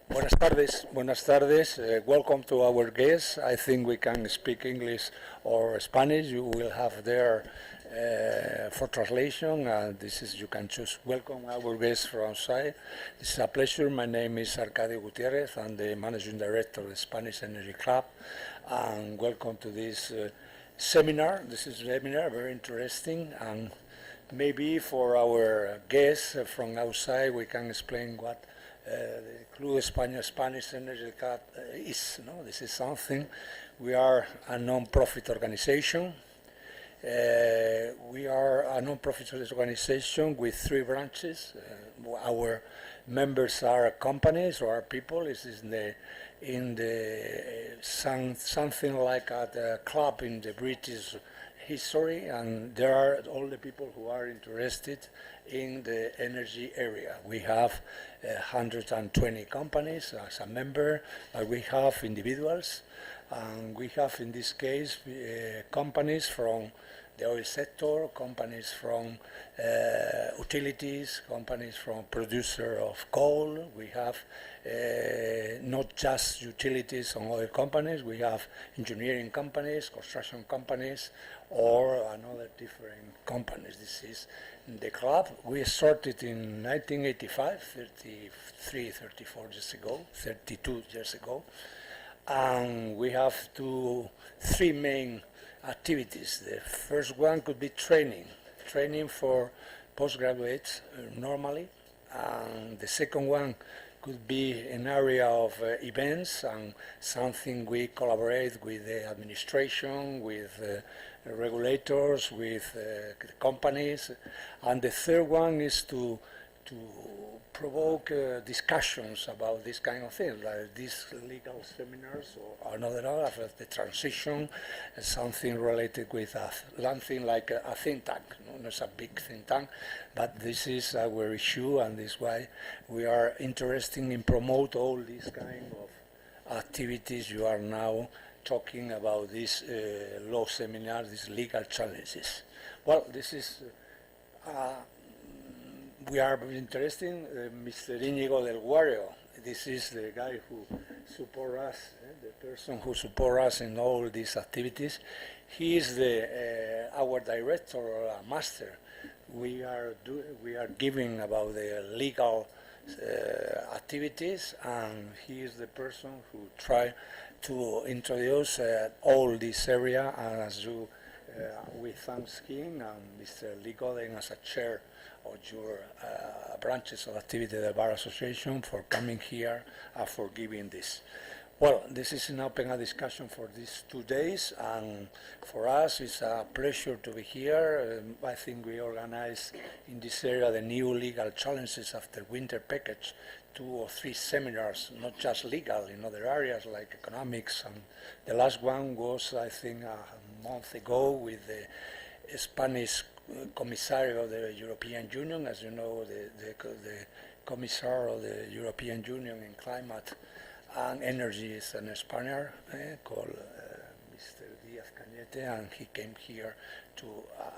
Buenas tardes. Welcome to our guests. I think we can speak English or Spanish. You will have there for translation. This is you can choose. Welcome our guests from outside. It's a pleasure. My name is Arcadio Gutierrez. I'm the managing director of the Spanish Energy Club, and welcome to this seminar. This is a seminar very interesting, and maybe for our guests from outside, we can explain what the Club Spanish Energy Club is. No? This is something. We are a non-profit organization. We are a non-profit organization with 3 branches. Our members are companies or are people. This is something like a club in the British history, and there are all the people who are interested in the energy area. We have 120 companies as a member, but we have individuals, and we have in this case companies from the oil sector, companies from utilities, companies from producer of coal. We have not just utilities and oil companies, we have engineering companies, construction companies, or another different companies. This is the club. We started in 1985, 34 years ago, 32 years ago, and we have 3 main activities. The first one could be training for postgraduates normally, and the second one could be an area of events and something we collaborate with the administration, with regulators, with companies, and the third one is to provoke discussions about this kind of thing, like these legal seminars or another of the transition, something related with something like a think tank. No, it's a big think tank, but this is our issue, and this is why we are interested in promote all these kind of activities you are now talking about, this law seminar, these legal challenges. Well, this is we are very interested. Mr. Íñigo del Guario, this is the guy who supports us, the person who supports us in all these activities. He is our director or master. We are giving about the legal activities, and he is the person who try to introduce all this area, and as you we thank him and Mr. Lee Goden as a chair of your branches of activity of the Bar Association for coming here and for giving this. Well, this is an open discussion for these 2 days, and for us it's a pleasure to be here. I think we organized in this area the new legal challenges after winter package, 2 or 3 seminars, not just legal, in other areas like economics, and the last one was, I think, a month ago with the Spanish Commissary of the European Union. As you know, the Commissar of the European Union in Climate and Energy is a Spaniard called Mr. Díaz-Cañete, and he came here to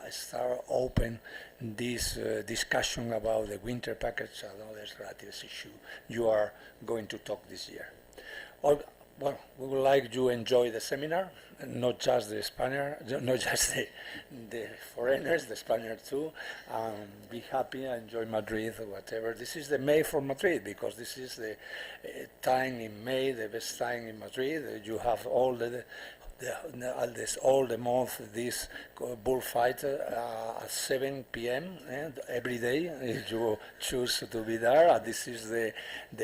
start open this discussion about the winter package and other relative issue you are going to talk this year. Well, we would like you to enjoy the seminar, not just the Spaniard, not just the foreigners, the Spaniards too, and be happy and enjoy Madrid or whatever. This is the May for Madrid, because this is the time in May, the best time in Madrid. You have all all the month this bullfight at 7 p.m. Every day if you choose to be there. This is the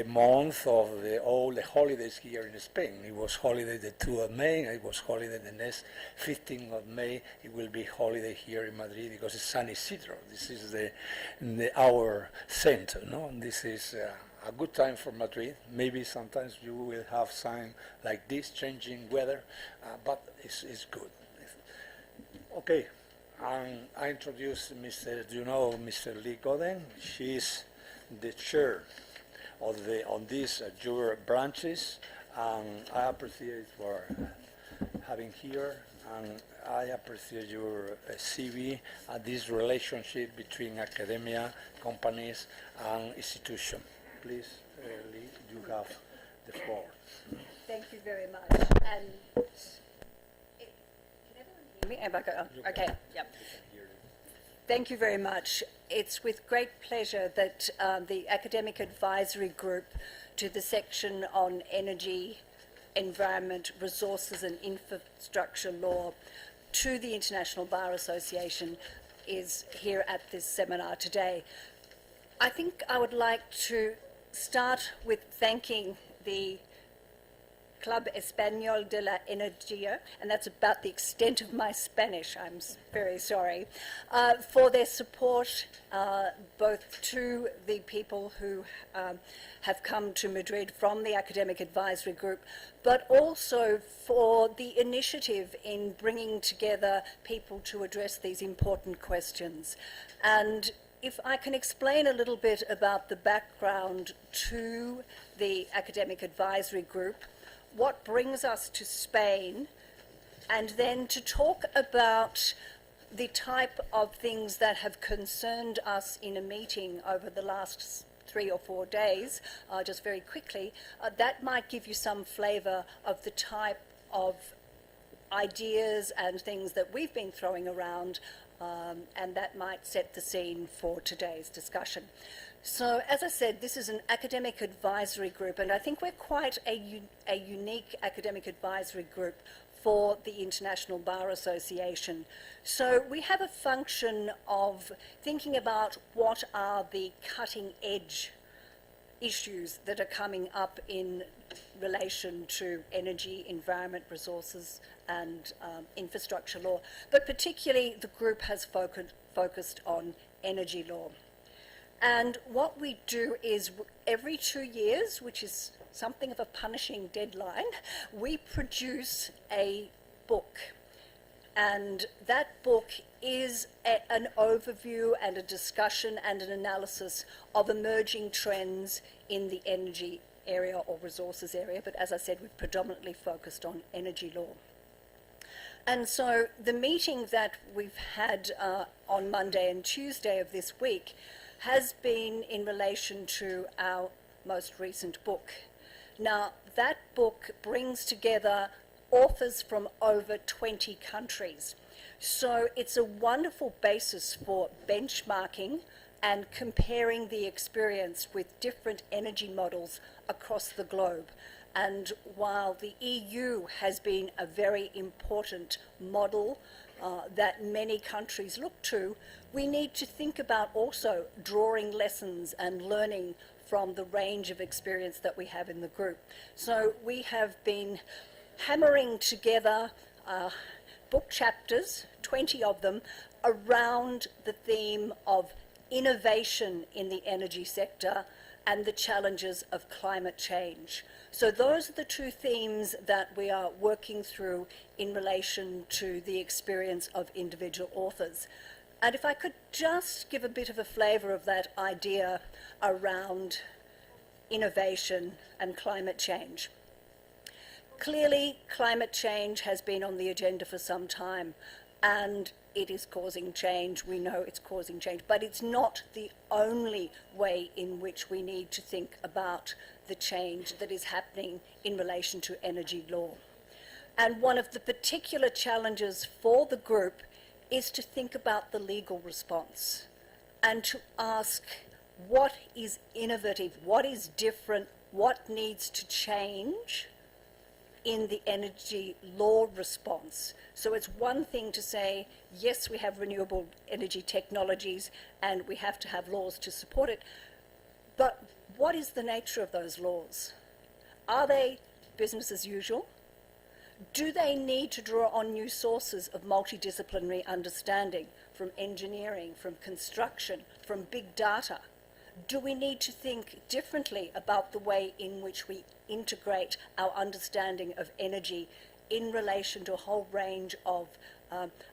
month of all the holidays here in Spain. It was holiday the 2nd of May, it was holiday the next 15th of May. It will be holiday here in Madrid because it's San Isidro. This is our saint. No? This is a good time for Madrid. Maybe sometimes you will have sign like this, changing weather, but it's good. Okay, I introduce Mr. Lee Goden. She is the chair of on these your branches, and I appreciate for having here, and I appreciate your CV and this relationship between academia, companies, and institution. Please, Lee, you have the floor. Thank you very much. And can everyone hear me? Am I okay, yep. Thank you very much. It's with great pleasure that the Academic Advisory Group to the section on energy, environment, resources and infrastructure law to the International Bar Association is here at this seminar today. I think I would like to start with thanking the Club Español de la Energía, and that's about the extent of my Spanish, I'm very sorry, for their support both to the people who have come to Madrid from the Academic Advisory Group, but also for the initiative in bringing together people to address these important questions. And if I can explain a little bit about the background to the Academic Advisory Group, what brings us to Spain, and then to talk about the type of things that have concerned us in a meeting over the last 3 or 4 days, just very quickly, that might give you some flavour of the type of ideas and things that we've been throwing around, and that might set the scene for today's discussion. So, as I said, this is an academic advisory group, and I think we're quite a unique academic advisory group for the International Bar Association. So we have a function of thinking about what are the cutting edge issues that are coming up in relation to energy, environment, resources and infrastructure law, but particularly the group has focused on energy law. And what we do is every 2 years, which is something of a punishing deadline, we produce a book. And that book is an overview and a discussion and an analysis of emerging trends in the energy area or resources area. But as I said, we've predominantly focused on energy law. And so the meeting that we've had on Monday and Tuesday of this week has been in relation to our most recent book. Now, that book brings together authors from over 20 countries. So it's a wonderful basis for benchmarking and comparing the experience with different energy models across the globe. And while the EU has been a very important model that many countries look to, we need to think about also drawing lessons and learning from the range of experience that we have in the group. So we have been hammering together book chapters, 20 of them, around the theme of innovation in the energy sector and the challenges of climate change. So those are the two themes that we are working through in relation to the experience of individual authors. And if I could just give a bit of a flavour of that idea around innovation and climate change. Clearly, climate change has been on the agenda for some time, and it is causing change. We know it's causing change, but it's not the only way in which we need to think about the change that is happening in relation to energy law. And one of the particular challenges for the group is to think about the legal response and to ask what is innovative, what is different, what needs to change in the energy law response. So it's one thing to say, yes, we have renewable energy technologies and we have to have laws to support it, but what is the nature of those laws? Are they business as usual? Do they need to draw on new sources of multidisciplinary understanding from engineering, from construction, from big data? Do we need to think differently about the way in which we integrate our understanding of energy in relation to a whole range of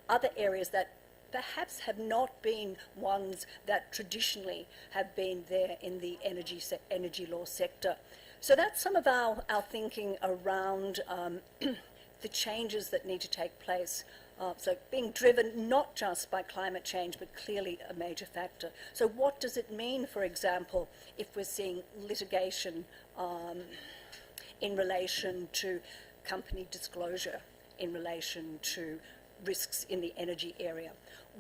other areas that perhaps have not been ones that traditionally have been there in the energy law sector? So that's some of our thinking around the changes that need to take place. So being driven not just by climate change, but clearly a major factor. So what does it mean, for example, if we're seeing litigation in relation to company disclosure, in relation to risks in the energy area?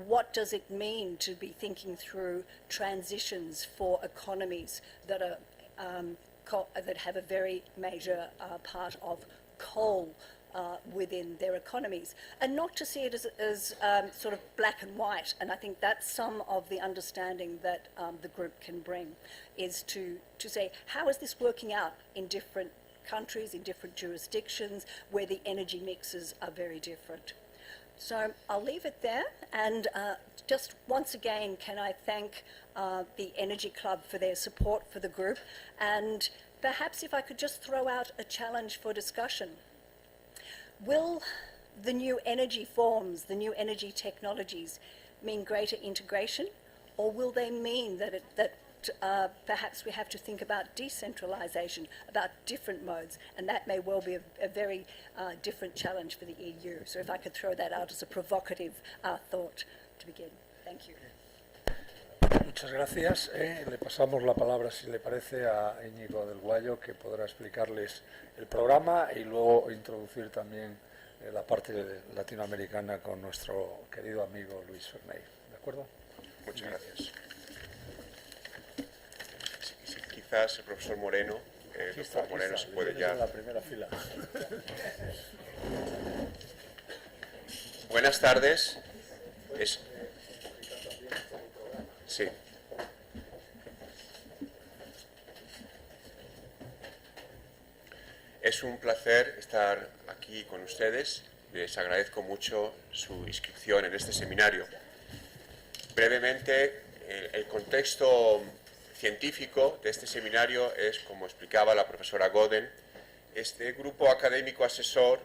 What does it mean to be thinking through transitions for economies that are that have a very major part of coal within their economies, and not to see it as sort of black and white? And I think that's some of the understanding that the group can bring, is to say, how is this working out in different countries, in different jurisdictions, where the energy mixes are very different. So I'll leave it there, and just once again, can I thank the Energy Club for their support for the group, and perhaps if I could just throw out a challenge for discussion. Will the new energy forms, the new energy technologies, mean greater integration, or will they mean that perhaps we have to think about decentralisation, about different modes, and that may well be a very different challenge for the EU. So if I could throw that out as a provocative thought to begin. Thank you. Muchas gracias. Le pasamos la palabra, si le parece, a Íñigo del Guayo, que podrá explicarles el programa y luego introducir también la parte latinoamericana con nuestro querido amigo Luis Ferney. ¿De acuerdo? Muchas gracias. Sí, quizás el profesor Moreno, doctor Moreno, se puede ya... En la primera fila. Buenas tardes. Sí. Es un placer estar aquí con ustedes. Les agradezco mucho su inscripción en este seminario. Brevemente, el contexto científico de este seminario es, como explicaba la profesora Godden, este grupo académico asesor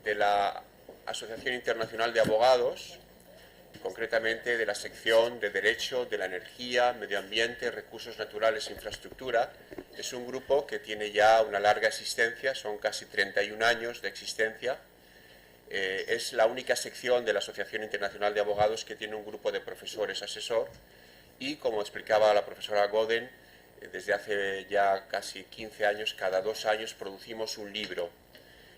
de la Asociación Internacional de Abogados, concretamente de la sección de Derecho de la Energía, Medio Ambiente, Recursos Naturales e Infraestructura. Es un grupo que tiene ya una larga existencia, son casi 31 años de existencia. Es la única sección de la Asociación Internacional de Abogados que tiene un grupo de profesores asesor y, como explicaba la profesora Godden, desde hace ya casi 15 años, cada 2 años producimos un libro.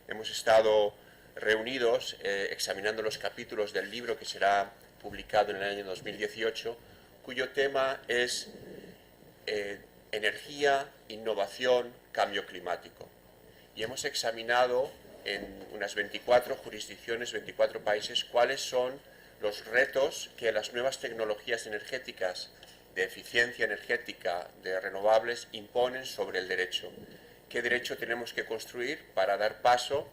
Hemos estado reunidos examinando los capítulos del libro que será publicado en el año 2018, cuyo tema es energía, innovación, cambio climático. Y hemos examinado en unas 24 jurisdicciones, 24 países, cuáles son los retos que las nuevas tecnologías energéticas, de eficiencia energética, de renovables, imponen sobre el derecho. ¿Qué derecho tenemos que construir para dar paso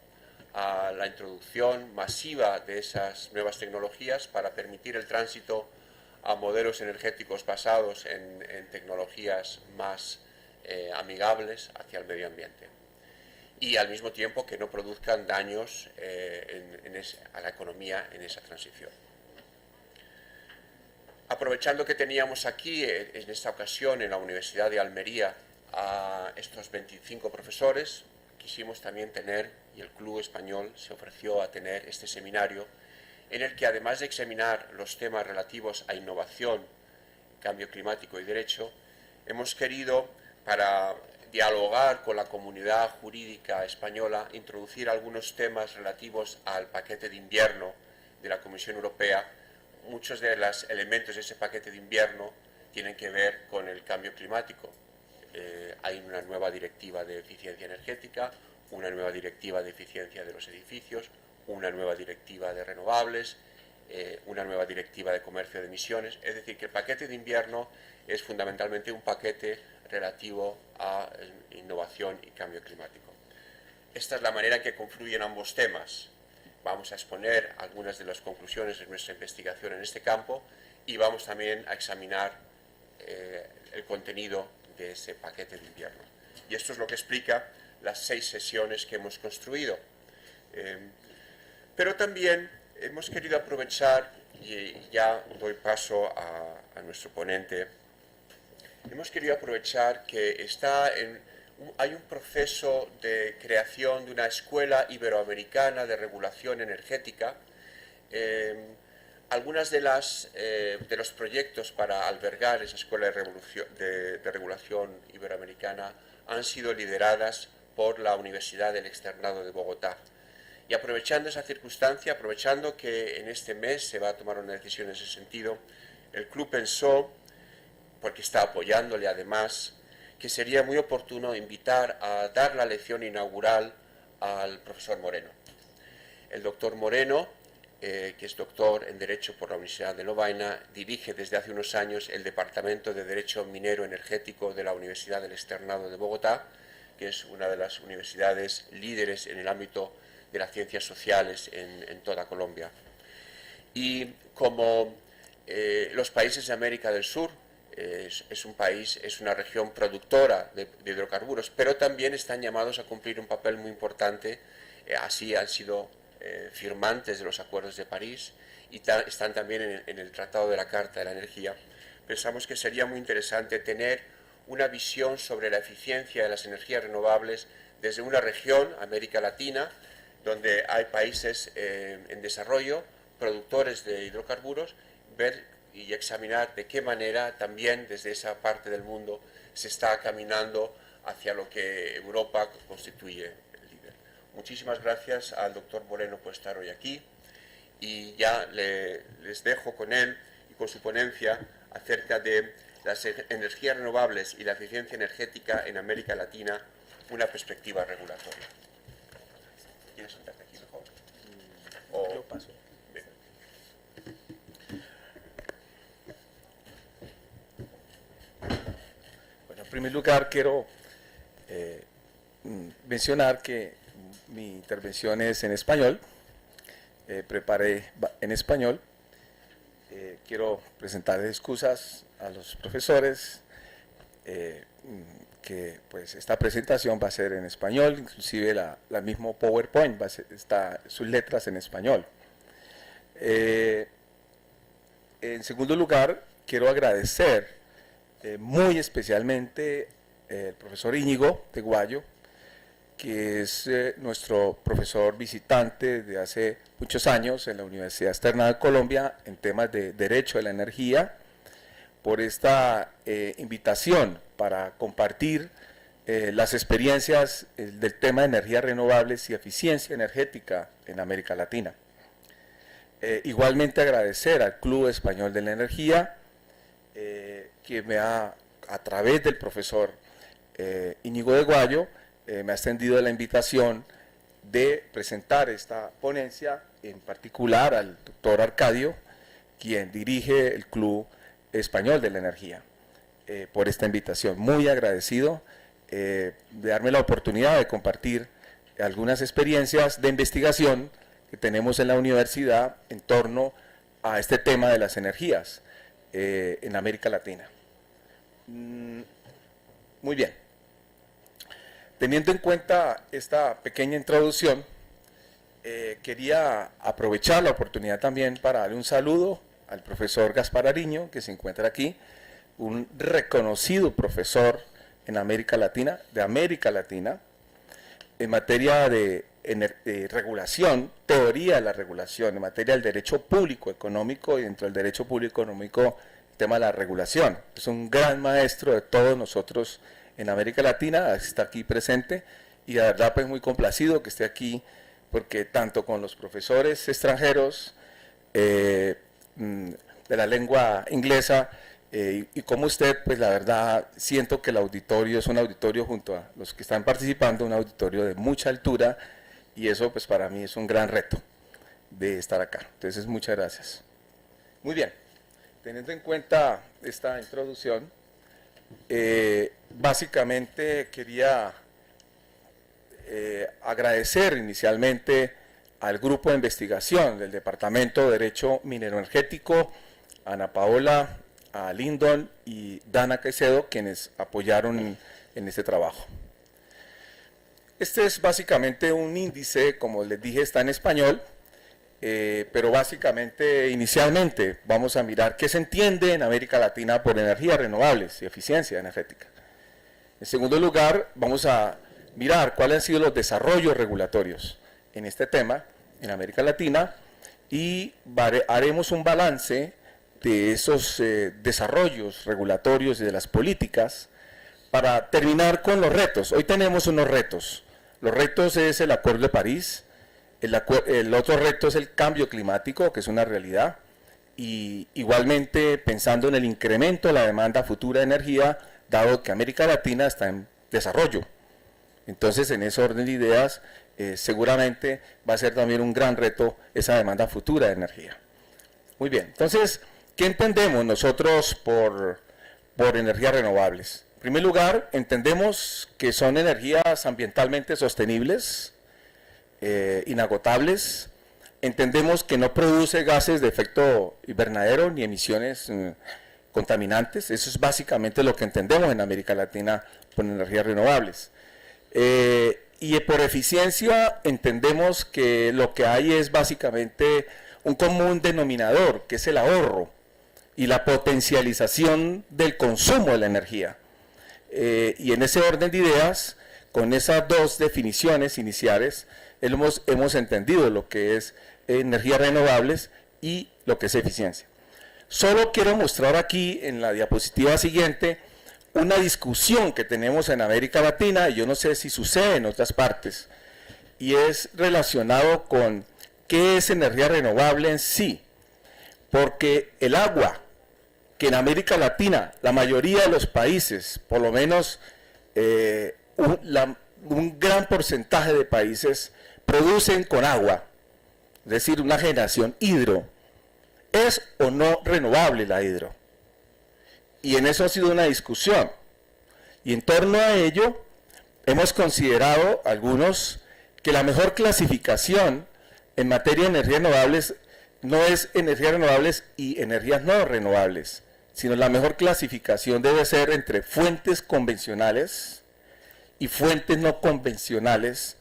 a la introducción masiva de esas nuevas tecnologías, para permitir el tránsito a modelos energéticos basados en tecnologías más amigables hacia el medio ambiente? Y al mismo tiempo que no produzcan daños a la economía en esa transición. Aprovechando que teníamos aquí, en esta ocasión, en la Universidad de Almería, a estos 25 profesores, quisimos también tener, y el Club Español se ofreció a tener este seminario, en el que además de examinar los temas relativos a innovación, cambio climático y derecho, hemos querido, para dialogar con la comunidad jurídica española, introducir algunos temas relativos al paquete de invierno de la Comisión Europea. Muchos de los elementos de ese paquete de invierno tienen que ver con el cambio climático. Hay una nueva directiva de eficiencia energética, una nueva directiva de eficiencia de los edificios, una nueva directiva de renovables, una nueva directiva de comercio de emisiones. Es decir, que el paquete de invierno es fundamentalmente un paquete relativo a innovación y cambio climático. Esta es la manera en que confluyen ambos temas. Vamos a exponer algunas de las conclusiones de nuestra investigación en este campo y vamos también a examinar el contenido de ese paquete de invierno. Y esto es lo que explica las 6 sesiones que hemos construido. Pero también hemos querido aprovechar, y ya doy paso a nuestro ponente, hemos querido aprovechar que hay un proceso de creación de una escuela iberoamericana de regulación energética. Algunas de los proyectos para albergar esa escuela de regulación iberoamericana han sido lideradas por la Universidad del Externado de Bogotá. Y aprovechando esa circunstancia, aprovechando que en este mes se va a tomar una decisión en ese sentido, el club pensó, porque está apoyándole además, que sería muy oportuno invitar a dar la lección inaugural al profesor Moreno. El doctor Moreno, que es doctor en Derecho por la Universidad de Lovaina, dirige desde hace unos años el Departamento de Derecho Minero Energético de la Universidad del Externado de Bogotá, que es una de las universidades líderes en el ámbito de las ciencias sociales en toda Colombia. Y como los países de América del Sur es un país, es una región productora de hidrocarburos, pero también están llamados a cumplir un papel muy importante, así han sido firmantes de los acuerdos de París y están también en el Tratado de la Carta de la Energía. Pensamos que sería muy interesante tener una visión sobre la eficiencia de las energías renovables desde una región, América Latina, donde hay países en desarrollo, productores de hidrocarburos, ver y examinar de qué manera también desde esa parte del mundo se está caminando hacia lo que Europa constituye el líder. Muchísimas gracias al doctor Moreno por estar hoy aquí y ya les dejo con él y con su ponencia acerca de las energías renovables y la eficiencia energética en América Latina, una perspectiva regulatoria. ¿Quieres sentarte aquí mejor? Yo paso. Bien. Bueno, en primer lugar quiero mencionar que mi intervención es en español. Preparé en español. Quiero presentar excusas a los profesores que pues esta presentación va a ser en español, inclusive la mismo PowerPoint está sus letras en español. En segundo lugar, quiero agradecer muy especialmente al profesor Íñigo de Guayo, que es nuestro profesor visitante de hace muchos años en la Universidad Externa de Colombia en temas de Derecho de la Energía, por esta invitación para compartir las experiencias del tema de energías renovables y eficiencia energética en América Latina. Igualmente agradecer al Club Español de la Energía, que me ha, a través del profesor Íñigo de Guayo, me ha extendido la invitación de presentar esta ponencia, en particular al doctor Arcadio, quien dirige el Club Español de la Energía, por esta invitación. Muy agradecido de darme la oportunidad de compartir algunas experiencias de investigación que tenemos en la universidad en torno a este tema de las energías en América Latina. Muy bien. Teniendo en cuenta esta pequeña introducción, quería aprovechar la oportunidad también para darle un saludo al profesor Gaspar Ariño, que se encuentra aquí, un reconocido profesor en América Latina, en materia de regulación, teoría de la regulación, en materia del derecho público económico, y dentro del derecho público económico, el tema de la regulación. Es un gran maestro de todos nosotros en América Latina, está aquí presente, y la verdad pues muy complacido que esté aquí, porque tanto con los profesores extranjeros de la lengua inglesa, y como usted, pues la verdad siento que el auditorio es un auditorio, junto a los que están participando, un auditorio de mucha altura, y eso pues para mí es un gran reto de estar acá. Entonces muchas gracias. Muy bien, teniendo en cuenta esta introducción, básicamente quería agradecer inicialmente al grupo de investigación del Departamento de Derecho Minero Energético, a Ana Paola, a Lyndon y Dana Caicedo, quienes apoyaron en este trabajo. Este es básicamente un índice, como les dije, está en español, pero básicamente, inicialmente, vamos a mirar qué se entiende en América Latina por energías renovables y eficiencia energética. En segundo lugar, vamos a mirar cuáles han sido los desarrollos regulatorios en este tema en América Latina y haremos un balance de esos desarrollos regulatorios y de las políticas para terminar con los retos, hoy tenemos unos retos. Los retos es el Acuerdo de París, el otro reto es el cambio climático, que es una realidad, y igualmente pensando en el incremento de la demanda futura de energía, dado que América Latina está en desarrollo. Entonces, en ese orden de ideas, seguramente va a ser también un gran reto esa demanda futura de energía. Muy bien, entonces, ¿qué entendemos nosotros por energías renovables? En primer lugar, entendemos que son energías ambientalmente sostenibles, inagotables. Entendemos que no produce gases de efecto invernadero ni emisiones contaminantes. Eso es básicamente lo que entendemos en América Latina por energías renovables. Y por eficiencia entendemos que lo que hay es básicamente un común denominador, que es el ahorro y la potencialización del consumo de la energía. Y en ese orden de ideas, con esas dos definiciones iniciales, hemos entendido lo que es energías renovables y lo que es eficiencia. Solo quiero mostrar aquí en la diapositiva siguiente una discusión que tenemos en América Latina, y yo no sé si sucede en otras partes, y es relacionado con qué es energía renovable en sí, porque el agua, que en América Latina, la mayoría de los países, por lo menos un gran porcentaje de países, producen con agua, es decir, una generación hidro. ¿Es o no renovable la hidro? Y en eso ha sido una discusión. Y en torno a ello, hemos considerado algunos que la mejor clasificación en materia de energías renovables no es energías renovables y energías no renovables, sino la mejor clasificación debe ser entre fuentes convencionales y fuentes no convencionales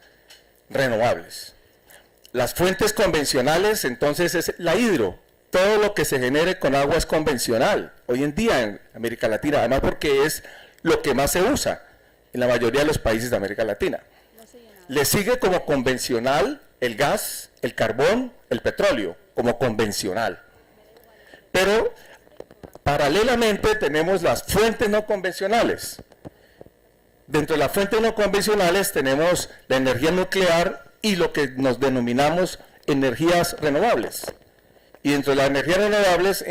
renovables. Las fuentes convencionales, entonces, es la hidro. Todo lo que se genere con agua es convencional, hoy en día en América Latina, además porque es lo que más se usa en la mayoría de los países de América Latina. Le sigue como convencional el gas, el carbón, el petróleo, como convencional. Pero paralelamente tenemos las fuentes no convencionales. Dentro de las fuentes no convencionales tenemos la energía nuclear y lo que nos denominamos energías renovables. Y dentro de las energías renovables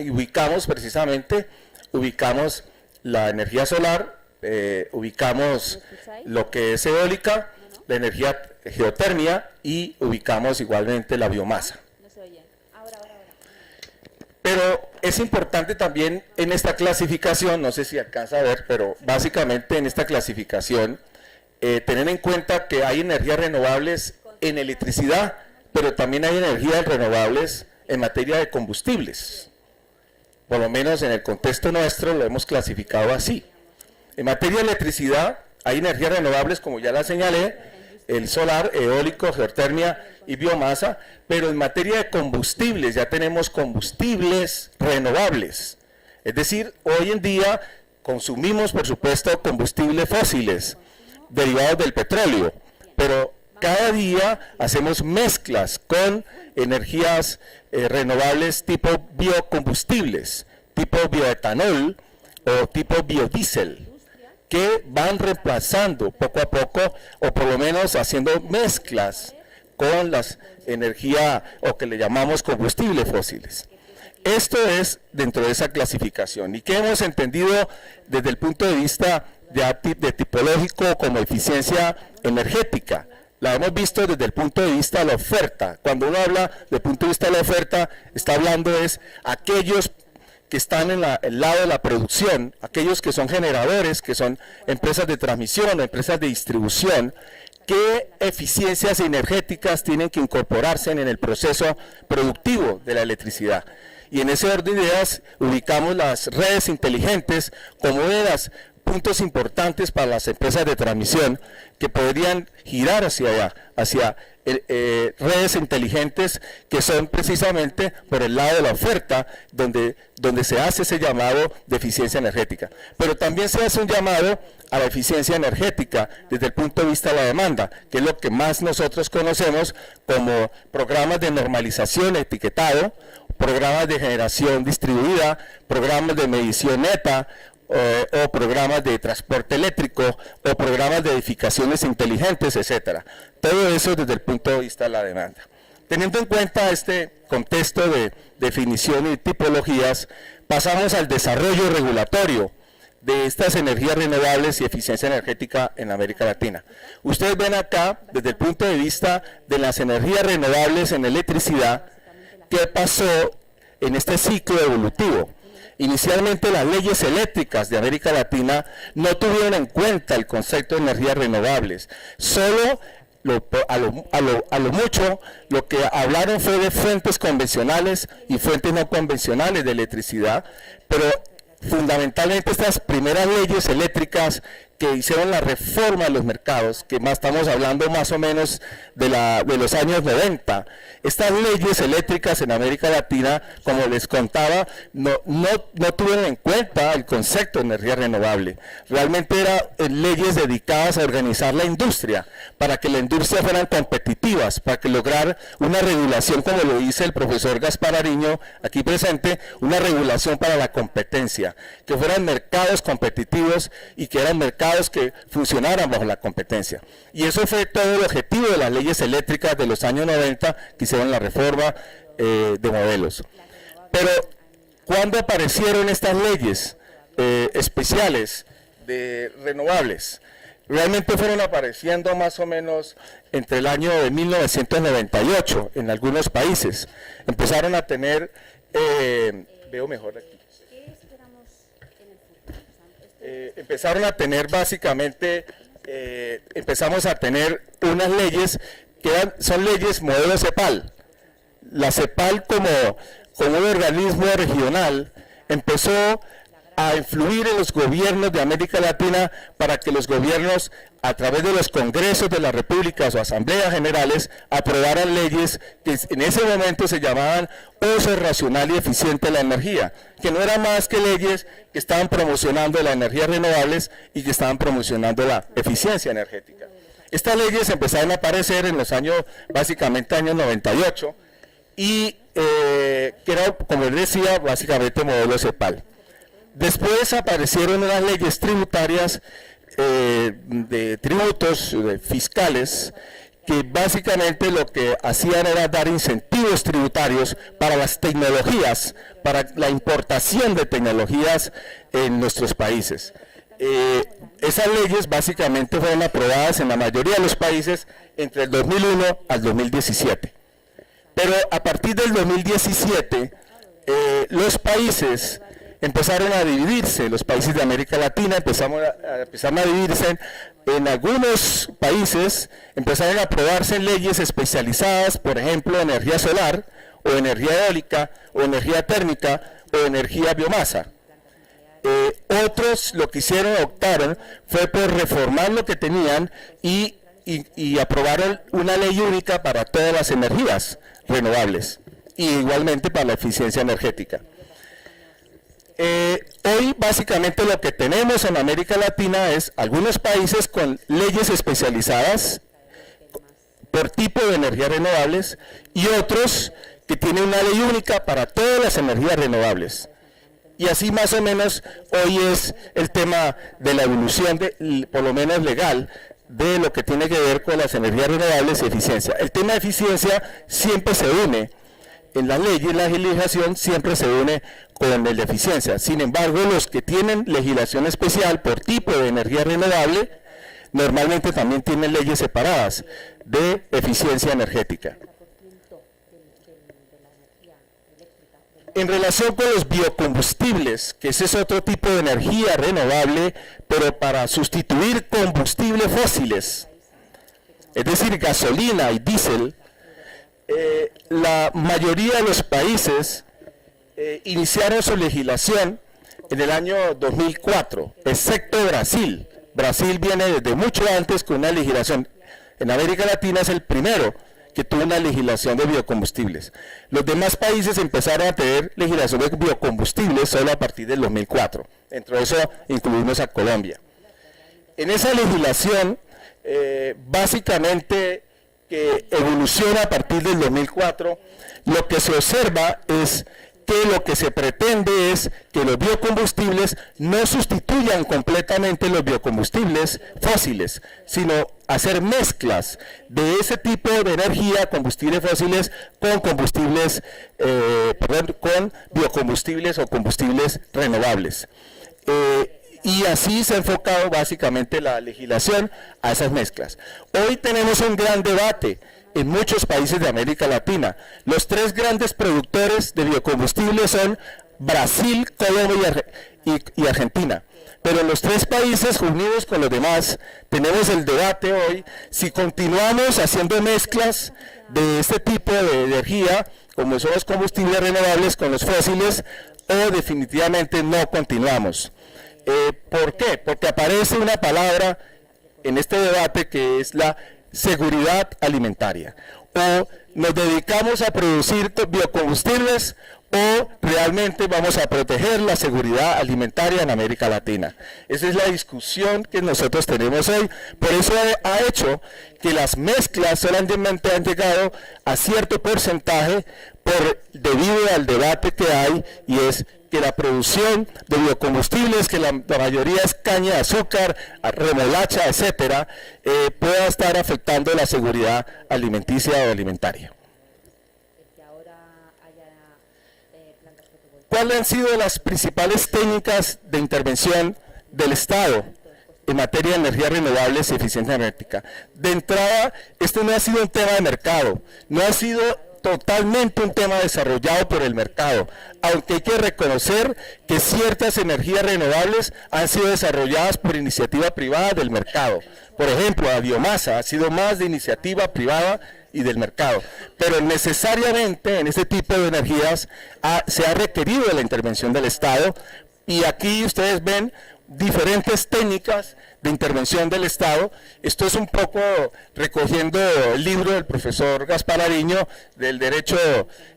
ubicamos la energía solar, ubicamos lo que es eólica, la energía geotermia y ubicamos igualmente la biomasa. Pero es importante también en esta clasificación, no sé si alcanza a ver, pero básicamente en esta clasificación, tener en cuenta que hay energías renovables en electricidad, pero también hay energías renovables en materia de combustibles. Por lo menos en el contexto nuestro lo hemos clasificado así. En materia de electricidad hay energías renovables, como ya la señalé, el solar, eólico, geotermia y biomasa, pero en materia de combustibles ya tenemos combustibles renovables. Es decir, hoy en día consumimos, por supuesto, combustibles fósiles derivados del petróleo, pero cada día hacemos mezclas con energías renovables tipo biocombustibles, tipo bioetanol o tipo biodiesel, que van reemplazando poco a poco, o por lo menos haciendo mezclas con las energías, o que le llamamos combustibles fósiles. Esto es dentro de esa clasificación. ¿Y qué hemos entendido desde el punto de vista de tipológico como eficiencia energética? La hemos visto desde el punto de vista de la oferta. Cuando uno habla del punto de vista de la oferta, está hablando es aquellos que están en el lado de la producción, aquellos que son generadores, que son empresas de transmisión, empresas de distribución, qué eficiencias energéticas tienen que incorporarse en el proceso productivo de la electricidad. Y en ese orden de ideas ubicamos las redes inteligentes como uno de los puntos importantes para las empresas de transmisión que podrían girar hacia allá, hacia redes inteligentes que son precisamente por el lado de la oferta donde se hace ese llamado de eficiencia energética. Pero también se hace un llamado a la eficiencia energética desde el punto de vista de la demanda, que es lo que más nosotros conocemos como programas de normalización etiquetado, programas de generación distribuida, programas de medición neta o programas de transporte eléctrico o programas de edificaciones inteligentes, etcétera. Todo eso desde el punto de vista de la demanda. Teniendo en cuenta este contexto de definición y tipologías, pasamos al desarrollo regulatorio de estas energías renovables y eficiencia energética en América Latina. Ustedes ven acá, desde el punto de vista de las energías renovables en electricidad, qué pasó en este ciclo evolutivo. Inicialmente las leyes eléctricas de América Latina no tuvieron en cuenta el concepto de energías renovables, solo a lo mucho lo que hablaron fue de fuentes convencionales y fuentes no convencionales de electricidad, pero fundamentalmente estas primeras leyes eléctricas que hicieron la reforma de los mercados, que más estamos hablando más o menos de los años 90. Estas leyes eléctricas en América Latina, como les contaba, no tuvieron en cuenta el concepto de energía renovable. Realmente eran leyes dedicadas a organizar la industria, para que la industria fueran competitivas, para que lograr una regulación, como lo dice el profesor Gaspar Ariño, aquí presente, una regulación para la competencia, que fueran mercados competitivos y que eran mercados que funcionaran bajo la competencia. Y eso fue todo el objetivo de las leyes eléctricas de los años 90 que hicieron la reforma de modelos. Pero, ¿cuándo aparecieron estas leyes especiales de renovables? Realmente fueron apareciendo más o menos entre el año de 1998 en algunos países. Empezaron a tener, veo mejor aquí. Empezaron a tener básicamente, empezamos a tener unas leyes que son leyes modelo CEPAL. La CEPAL como un organismo regional empezó a influir en los gobiernos de América Latina para que los gobiernos, a través de los congresos de las repúblicas o asambleas generales, aprobaran leyes que en ese momento se llamaban uso racional y eficiente de la energía, que no eran más que leyes que estaban promocionando las energías renovables y que estaban promocionando la eficiencia energética. Estas leyes empezaron a aparecer en los años, básicamente años 98, y que era, como les decía, básicamente modelo CEPAL. Después aparecieron unas leyes tributarias de tributos fiscales que básicamente lo que hacían era dar incentivos tributarios para las tecnologías, para la importación de tecnologías en nuestros países. Esas leyes básicamente fueron aprobadas en la mayoría de los países entre el 2001 al 2017. Pero a partir del 2017 los países empezaron a dividirse, los países de América Latina empezaron a dividirse en algunos países, empezaron a aprobarse leyes especializadas, por ejemplo, energía solar, o energía eólica, o energía térmica, o energía biomasa. Otros lo que hicieron, optaron, fue por reformar lo que tenían y aprobaron una ley única para todas las energías renovables, y igualmente para la eficiencia energética. Hoy básicamente lo que tenemos en América Latina es algunos países con leyes especializadas por tipo de energías renovables y otros que tienen una ley única para todas las energías renovables. Y así más o menos hoy es el tema de la evolución, por lo menos legal, de lo que tiene que ver con las energías renovables y eficiencia. El tema de eficiencia siempre se une. En la ley y en la legislación siempre se une con el de eficiencia. Sin embargo, los que tienen legislación especial por tipo de energía renovable, normalmente también tienen leyes separadas de eficiencia energética. En relación con los biocombustibles, que ese es otro tipo de energía renovable, pero para sustituir combustibles fósiles, es decir, gasolina y diésel, la mayoría de los países iniciaron su legislación en el año 2004, excepto Brasil. Brasil viene desde mucho antes con una legislación. En América Latina es el primero que tuvo una legislación de biocombustibles. Los demás países empezaron a tener legislación de biocombustibles solo a partir del 2004. Entre eso incluimos a Colombia. En esa legislación, básicamente, que evoluciona a partir del 2004, lo que se observa es que lo que se pretende es que los biocombustibles no sustituyan completamente los biocombustibles fósiles, sino hacer mezclas de ese tipo de energía, combustibles fósiles, con combustibles, con biocombustibles o combustibles renovables. Y así se ha enfocado básicamente la legislación a esas mezclas. Hoy tenemos un gran debate en muchos países de América Latina. Los tres grandes productores de biocombustibles son Brasil, Colombia y Argentina. Pero los tres países unidos con los demás tenemos el debate hoy si continuamos haciendo mezclas de este tipo de energía, como son los combustibles renovables con los fósiles, o definitivamente no continuamos. ¿Por qué? Porque aparece una palabra en este debate que es la seguridad alimentaria. O nos dedicamos a producir biocombustibles o realmente vamos a proteger la seguridad alimentaria en América Latina. Esa es la discusión que nosotros tenemos hoy. Por eso ha hecho que las mezclas solamente han llegado a cierto porcentaje debido al debate que hay, y es que la producción de biocombustibles, que la mayoría es caña de azúcar, remolacha, etcétera, pueda estar afectando la seguridad alimenticia o alimentaria. ¿Cuáles han sido las principales técnicas de intervención del Estado en materia de energías renovables y eficiencia energética? De entrada, este no ha sido un tema de mercado, no ha sido totalmente un tema desarrollado por el mercado, aunque hay que reconocer que ciertas energías renovables han sido desarrolladas por iniciativa privada del mercado. Por ejemplo, la biomasa ha sido más de iniciativa privada y del mercado, pero necesariamente en este tipo de energías se ha requerido la intervención del Estado, y aquí ustedes ven diferentes técnicas de intervención del Estado. Esto es un poco recogiendo el libro del profesor Gaspar Ariño del Derecho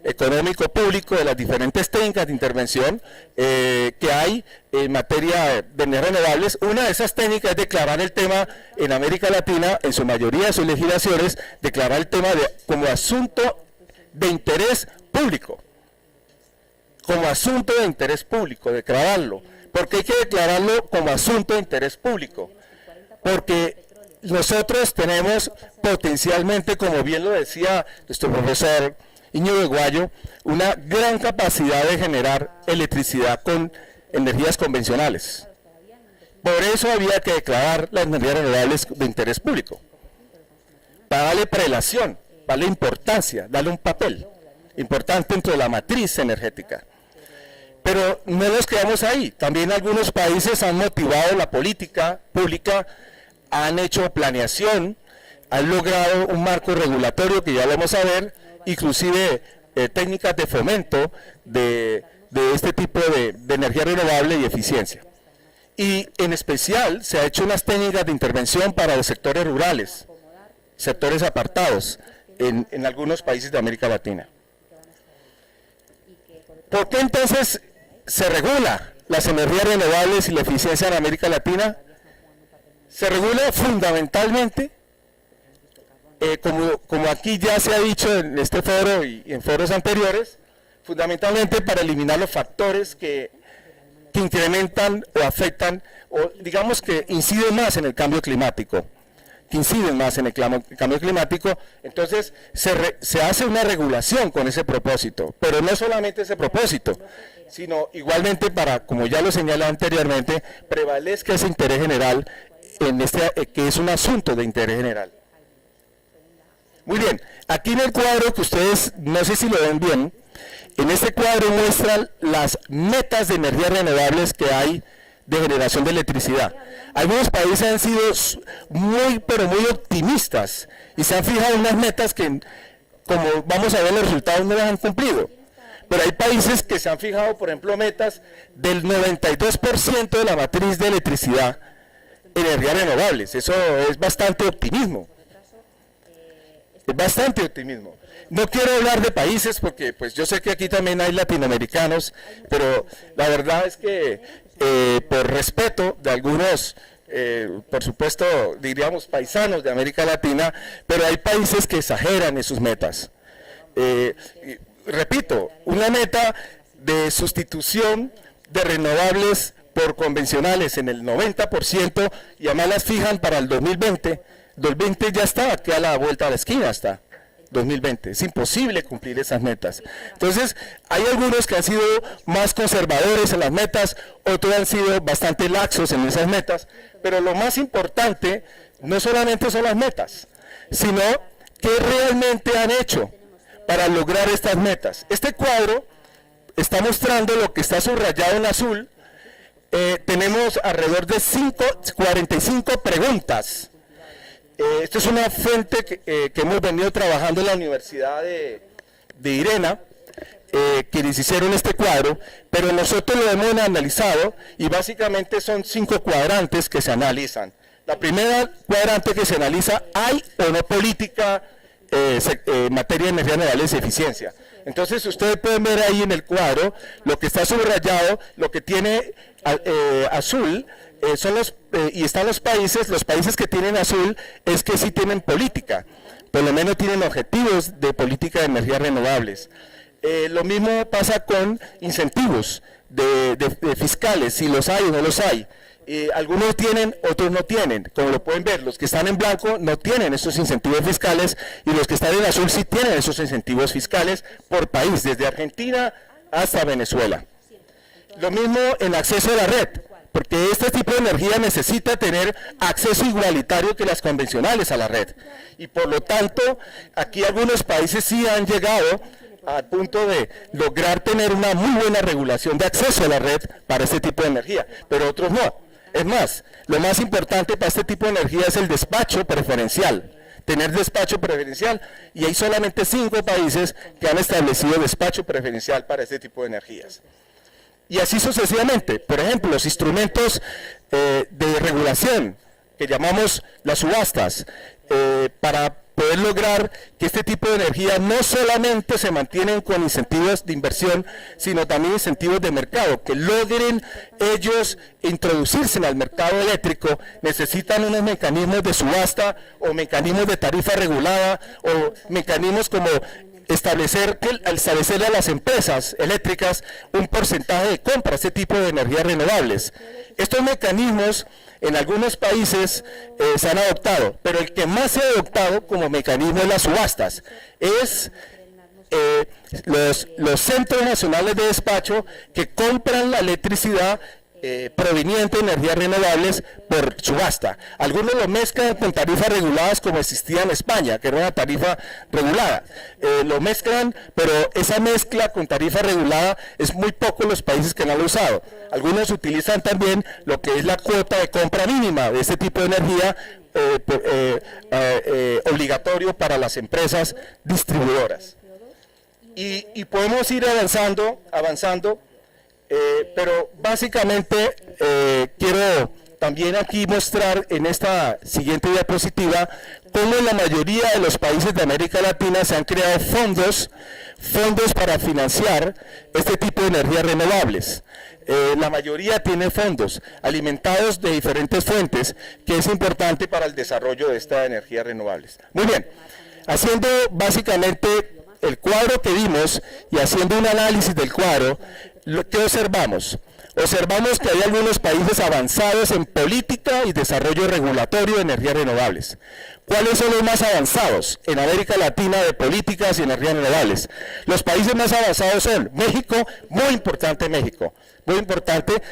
Económico Público, de las diferentes técnicas de intervención que hay en materia de energías renovables. Una de esas técnicas es declarar el tema en América Latina, en su mayoría de sus legislaciones, declarar el tema como asunto de interés público. Como asunto de interés público, declararlo. ¿Por qué hay que declararlo como asunto de interés público? Porque nosotros tenemos potencialmente, como bien lo decía nuestro profesor Íñigo Guayo, una gran capacidad de generar electricidad con energías convencionales. Por eso había que declarar las energías renovables de interés público, para darle prelación, darle importancia, darle un papel importante dentro de la matriz energética. Pero no nos quedamos ahí, también algunos países han motivado la política pública, han hecho planeación, han logrado un marco regulatorio que ya lo vamos a ver, inclusive técnicas de fomento de este tipo de energía renovable y eficiencia. Y en especial se ha hecho unas técnicas de intervención para los sectores rurales, sectores apartados en algunos países de América Latina. ¿Por qué entonces se regula las energías renovables y la eficiencia en América Latina? Se regula fundamentalmente, como aquí ya se ha dicho en este foro y en foros anteriores, fundamentalmente para eliminar los factores que incrementan o afectan, o digamos que inciden más en el cambio climático, entonces se hace una regulación con ese propósito, pero no solamente ese propósito, sino igualmente para, como ya lo señalé anteriormente, prevalezca ese interés general, que es un asunto de interés general. Muy bien, aquí en el cuadro que ustedes, no sé si lo ven bien, en este cuadro muestran las metas de energías renovables que hay de generación de electricidad. Algunos países han sido pero muy optimistas y se han fijado unas metas que, como vamos a ver los resultados, no las han cumplido. Pero hay países que se han fijado, por ejemplo, metas del 92% de la matriz de electricidad en energías renovables. Eso es bastante optimismo. Es bastante optimismo. No quiero hablar de países porque pues yo sé que aquí también hay latinoamericanos, pero la verdad es que por respeto de algunos, por supuesto, diríamos paisanos de América Latina, pero hay países que exageran en sus metas. Repito, una meta de sustitución de renovables por convencionales en el 90%, y además las fijan para el 2020. 2020 ya está, aquí a la vuelta de la esquina está. 2020, es imposible cumplir esas metas. Entonces, hay algunos que han sido más conservadores en las metas, otros han sido bastante laxos en esas metas, pero lo más importante no solamente son las metas, sino qué realmente han hecho para lograr estas metas. Este cuadro está mostrando lo que está subrayado en azul. Tenemos alrededor de 45 preguntas. Esto es una fuente que hemos venido trabajando en la Universidad de Irena, quienes hicieron este cuadro, pero nosotros lo hemos analizado y básicamente son 5 cuadrantes que se analizan. La primera cuadrante que se analiza: ¿hay o no política en materia de energías renovables y eficiencia? Entonces ustedes pueden ver ahí en el cuadro lo que está subrayado, lo que tiene azul, son y están los países que tienen azul es que sí tienen política, por lo menos tienen objetivos de política de energías renovables. Lo mismo pasa con incentivos de fiscales, si los hay o no los hay. Algunos tienen, otros no tienen. Como lo pueden ver, los que están en blanco no tienen esos incentivos fiscales, y los que están en azul sí tienen esos incentivos fiscales por país, desde Argentina hasta Venezuela. Lo mismo en acceso a la red, porque este tipo de energía necesita tener acceso igualitario que las convencionales a la red. Y por lo tanto, aquí algunos países sí han llegado al punto de lograr tener una muy buena regulación de acceso a la red para este tipo de energía, pero otros no. Es más, lo más importante para este tipo de energía es el despacho preferencial, tener despacho preferencial, y hay solamente 5 países que han establecido despacho preferencial para este tipo de energías. Y así sucesivamente. Por ejemplo, los instrumentos de regulación, que llamamos las subastas, para poder lograr que este tipo de energía no solamente se mantienen con incentivos de inversión, sino también incentivos de mercado, que logren ellos introducirse en el mercado eléctrico. Necesitan unos mecanismos de subasta o mecanismos de tarifa regulada o mecanismos como establecerle a las empresas eléctricas un porcentaje de compra, este tipo de energías renovables. Estos mecanismos en algunos países se han adoptado, pero el que más se ha adoptado como mecanismo es las subastas. Es los centros nacionales de despacho que compran la electricidad proveniente de energías renovables por subasta. Algunos lo mezclan con tarifas reguladas, como existía en España, que era una tarifa regulada. Lo mezclan, pero esa mezcla con tarifa regulada es muy poco en los países que no lo han usado. Algunos utilizan también lo que es la cuota de compra mínima de este tipo de energía, obligatorio para las empresas distribuidoras. Y podemos ir avanzando, pero básicamente quiero también aquí mostrar en esta siguiente diapositiva cómo en la mayoría de los países de América Latina se han creado fondos para financiar este tipo de energías renovables. La mayoría tiene fondos alimentados de diferentes fuentes, que es importante para el desarrollo de estas energías renovables. Muy bien, haciendo básicamente el cuadro que vimos y haciendo un análisis del cuadro, ¿qué observamos? Observamos que hay algunos países avanzados en política y desarrollo regulatorio de energías renovables. ¿Cuáles son los más avanzados en América Latina de políticas y energías renovables? Los países más avanzados son México, muy importante México, muy importante,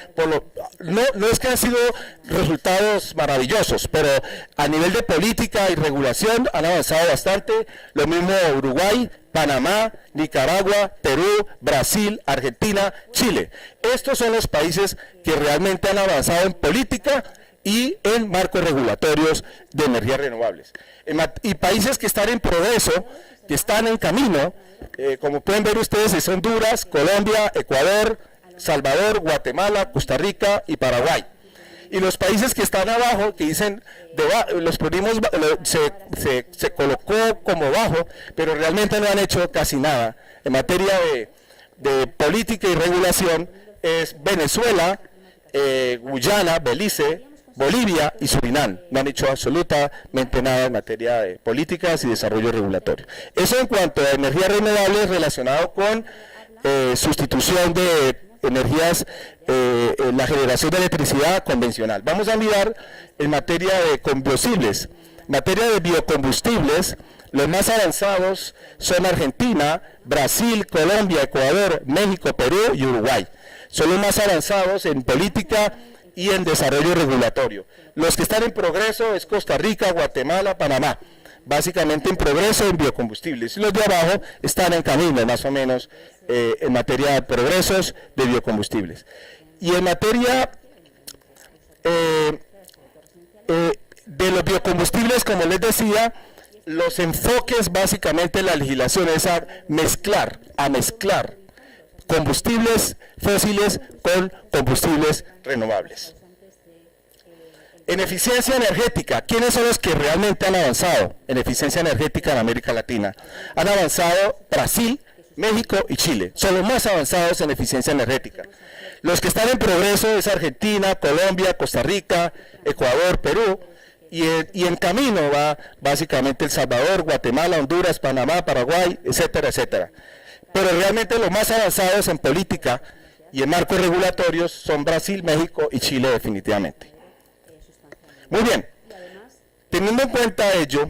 no es que han sido resultados maravillosos, pero a nivel de política y regulación han avanzado bastante. Lo mismo Uruguay, Panamá, Nicaragua, Perú, Brasil, Argentina, Chile. Estos son los países que realmente han avanzado en política y en marcos regulatorios de energías renovables. Y países que están en progreso, que están en camino, como pueden ver ustedes, es Honduras, Colombia, Ecuador, Salvador, Guatemala, Costa Rica y Paraguay. Y los países que están abajo, que dicen, se colocó como bajo, pero realmente no han hecho casi nada en materia de política y regulación, es Venezuela, Guyana, Belice, Bolivia y Surinam. No han hecho absolutamente nada en materia de políticas y desarrollo regulatorio. Eso en cuanto a energías renovables relacionado con sustitución de energías, la generación de electricidad convencional. Vamos a mirar en materia de combustibles. En materia de biocombustibles, los más avanzados son Argentina, Brasil, Colombia, Ecuador, México, Perú y Uruguay. Son los más avanzados en política y en desarrollo regulatorio. Los que están en progreso es Costa Rica, Guatemala, Panamá. Básicamente en progreso en biocombustibles. Y los de abajo están en camino, más o menos, en materia de progresos de biocombustibles. Y en materia de los biocombustibles, como les decía, los enfoques básicamente en la legislación es a mezclar combustibles fósiles con combustibles renovables. En eficiencia energética, ¿quiénes son los que realmente han avanzado en eficiencia energética en América Latina? Han avanzado Brasil, México y Chile. Son los más avanzados en eficiencia energética. Los que están en progreso es Argentina, Colombia, Costa Rica, Ecuador, Perú. Y en camino va básicamente El Salvador, Guatemala, Honduras, Panamá, Paraguay, etcétera, etcétera. Pero realmente los más avanzados en política y en marcos regulatorios son Brasil, México y Chile definitivamente. Muy bien, teniendo en cuenta ello,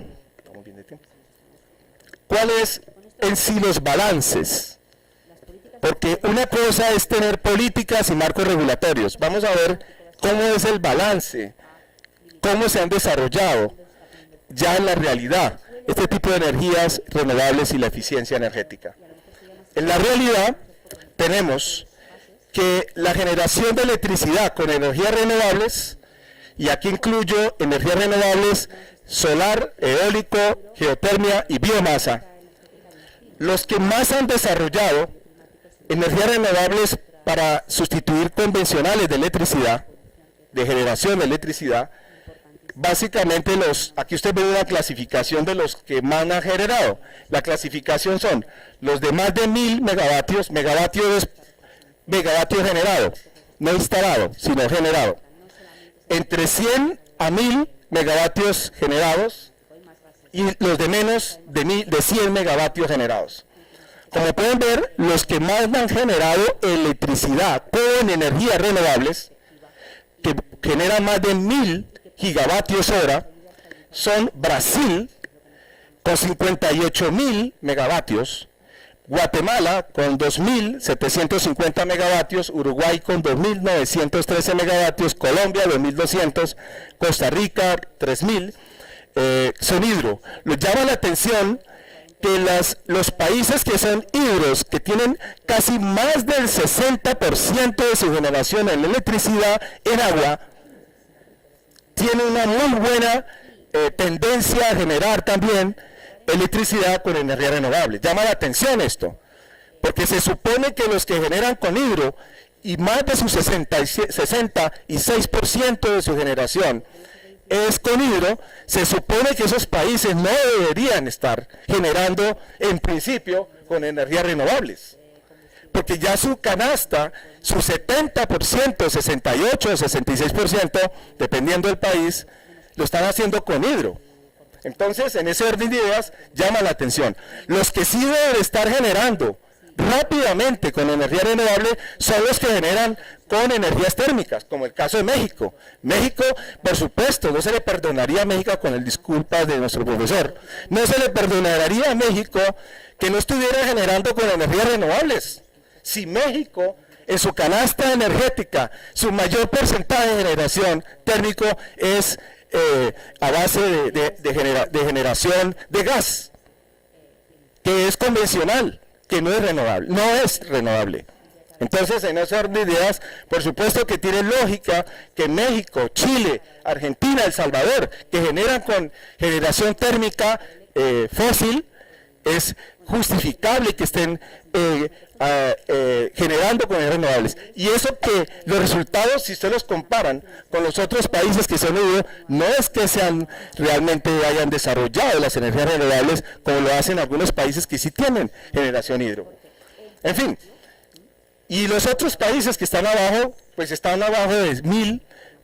¿cuáles en sí los balances? Porque una cosa es tener políticas y marcos regulatorios. Vamos a ver cómo es el balance, cómo se han desarrollado ya en la realidad este tipo de energías renovables y la eficiencia energética. En la realidad tenemos que la generación de electricidad con energías renovables, y aquí incluyo energías renovables, solar, eólico, geotermia y biomasa, los que más han desarrollado energías renovables para sustituir convencionales de electricidad, de generación de electricidad, básicamente aquí usted ve una clasificación de los que más han generado. La clasificación son los de más de 1000 megavatios, megavatio generado, no instalado, sino generado. Entre 100 a 1000 megavatios generados y los de menos de 100 megavatios generados. Como pueden ver, los que más han generado electricidad con energías renovables, que generan más de 1000 gigavatios hora, son Brasil con 58.000 megavatios, Guatemala con 2.750 megavatios, Uruguay con 2.913 megavatios, Colombia 2.200, Costa Rica 3.000, son hidro. Les llama la atención que los países que son hidros, que tienen casi más del 60% de su generación en electricidad en agua, tienen una muy buena tendencia a generar también electricidad con energía renovable. Llama la atención esto, porque se supone que los que generan con hidro y más de su 66% de su generación es con hidro, se supone que esos países no deberían estar generando en principio con energías renovables, porque ya su canasta, su 70%, 68 o 66%, dependiendo del país, lo están haciendo con hidro. Entonces, en ese orden de ideas, llama la atención. Los que sí deben estar generando rápidamente con energía renovable son los que generan con energías térmicas, como el caso de México. México, por supuesto, no se le perdonaría a México, con el disculpas de nuestro profesor, no se le perdonaría a México que no estuviera generando con energías renovables. Si México, en su canasta energética, su mayor porcentaje de generación térmico es a base de generación de gas, que es convencional, que no es renovable, Entonces, en ese orden de ideas, por supuesto que tiene lógica que México, Chile, Argentina, El Salvador, que generan con generación térmica fósil, es justificable que estén generando con energías renovables. Y eso que los resultados, si ustedes los comparan con los otros países que se han unido, no es que realmente hayan desarrollado las energías renovables como lo hacen algunos países que sí tienen generación hidro. En fin, y los otros países que están abajo, pues están abajo de 1000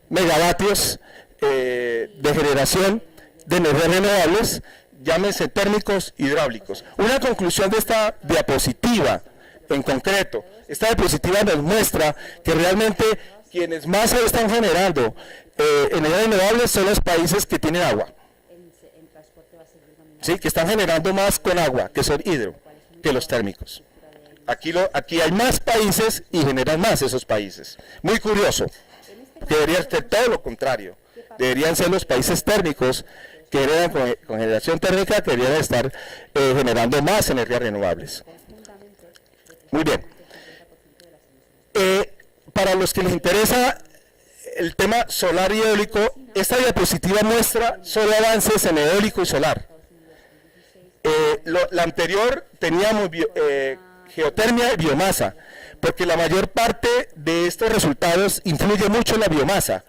megavatios de generación de energías renovables, llámense térmicos hidráulicos. Una conclusión de esta diapositiva en concreto. Esta diapositiva nos muestra que realmente quienes más están generando energías renovables son los países que tienen agua. Sí, que están generando más con agua, que son hidro, que los térmicos. Aquí hay más países y generan más esos países. Muy curioso. Debería ser todo lo contrario. Deberían ser los países térmicos que generan con generación térmica, que deberían estar generando más energías renovables. Muy bien. Para los que les interesa el tema solar y eólico, esta diapositiva muestra solo avances en eólico y solar. La anterior teníamos geotermia y biomasa, porque la mayor parte de estos resultados influye mucho en la biomasa.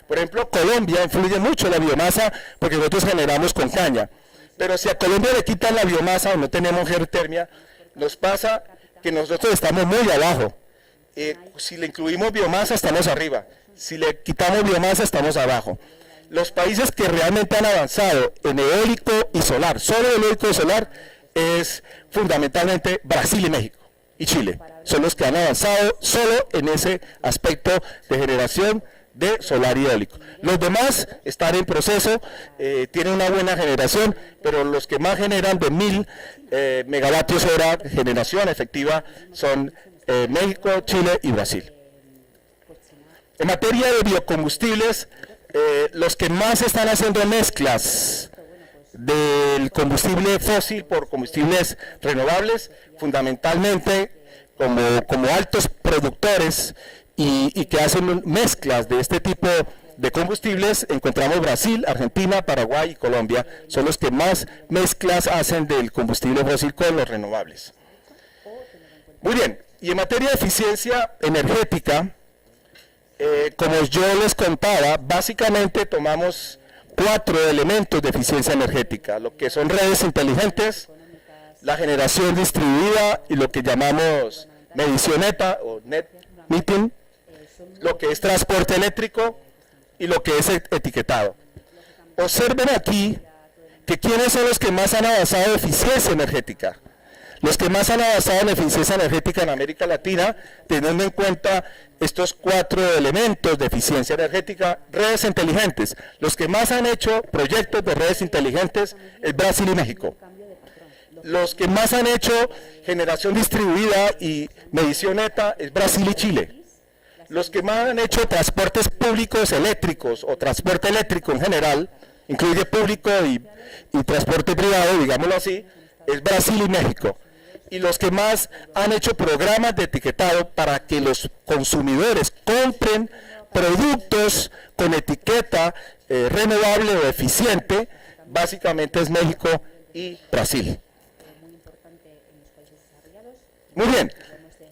Por ejemplo, Colombia influye mucho en la biomasa porque nosotros generamos con caña. Pero si a Colombia le quitan la biomasa o no tenemos geotermia, nos pasa que nosotros estamos muy abajo. Si le incluimos biomasa, estamos arriba. Si le quitamos biomasa, estamos abajo. Los países que realmente han avanzado en eólico y solar, solo eólico y solar, es fundamentalmente Brasil y México y Chile. Son los que han avanzado solo en ese aspecto de generación de solar y eólico. Los demás están en proceso, tienen una buena generación, pero los que más generan de 1000 megavatios hora de generación efectiva son México, Chile y Brasil. En materia de biocombustibles, los que más están haciendo mezclas del combustible fósil por combustibles renovables, fundamentalmente como altos productores y que hacen mezclas de este tipo de combustibles, encontramos Brasil, Argentina, Paraguay y Colombia, son los que más mezclas hacen del combustible fósil con los renovables. Muy bien, y en materia de eficiencia energética, como yo les contaba, básicamente tomamos 4 elementos de eficiencia energética, lo que son redes inteligentes, la generación distribuida y lo que llamamos medición neta o net metering, lo que es transporte eléctrico y lo que es etiquetado. Observen aquí que quiénes son los que más han avanzado en eficiencia energética. Los que más han avanzado en eficiencia energética en América Latina, teniendo en cuenta estos 4 elementos de eficiencia energética, redes inteligentes. Los que más han hecho proyectos de redes inteligentes es Brasil y México. Los que más han hecho generación distribuida y medición neta es Brasil y Chile. Los que más han hecho transportes públicos eléctricos o transporte eléctrico en general, incluye público y transporte privado, digámoslo así, es Brasil y México. Y los que más han hecho programas de etiquetado para que los consumidores compren productos con etiqueta renovable o eficiente, básicamente es México y Brasil. Muy bien,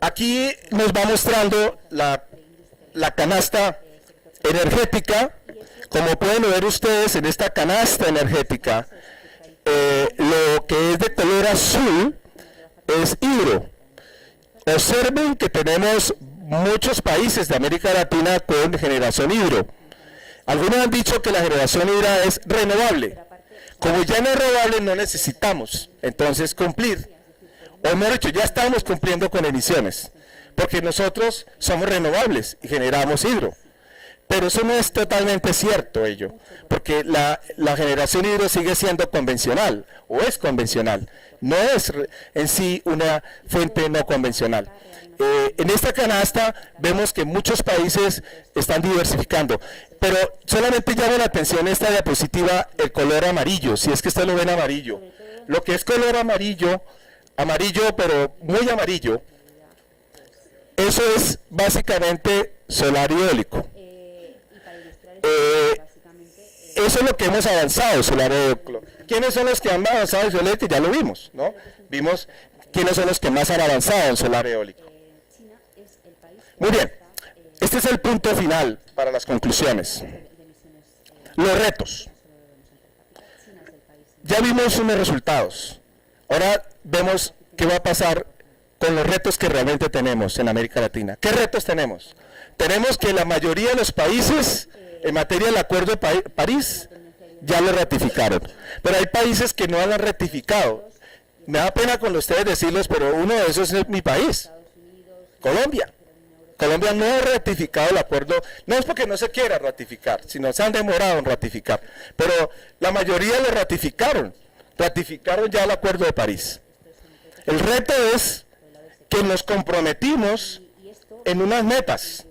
aquí nos va mostrando la canasta energética. Como pueden ver ustedes en esta canasta energética, lo que es de color azul es hidro. Observen que tenemos muchos países de América Latina con generación hidro. Algunos han dicho que la generación hidro es renovable. Como ya no es renovable, no necesitamos entonces cumplir. O mejor dicho, ya estamos cumpliendo con emisiones, porque nosotros somos renovables y generamos hidro. Pero eso no es totalmente cierto ello, porque la generación hidro sigue siendo convencional, o es convencional, no es en sí una fuente no convencional. En esta canasta vemos que muchos países están diversificando, pero solamente llama la atención esta diapositiva el color amarillo, si es que ustedes lo ven amarillo. Lo que es color amarillo, pero muy amarillo, eso es básicamente solar y eólico. Eso es lo que hemos avanzado, solar y eólico. ¿Quiénes son los que han avanzado en solar y eólico? Ya lo vimos, ¿no? Vimos quiénes son los que más han avanzado en solar y eólico. Muy bien, este es el punto final para las conclusiones. Los retos. Ya vimos unos resultados. Ahora vemos qué va a pasar con los retos que realmente tenemos en América Latina. ¿Qué retos tenemos? Tenemos que la mayoría de los países en materia del Acuerdo de París ya lo ratificaron, pero hay países que no lo han ratificado me da pena con ustedes decirlos, pero uno de esos es mi país, Colombia. Colombia no ha ratificado el acuerdo, no es porque no se quiera ratificar, sino se han demorado en ratificar, pero la mayoría lo ratificaron ya el Acuerdo de París. El reto es que nos comprometimos en unas metas.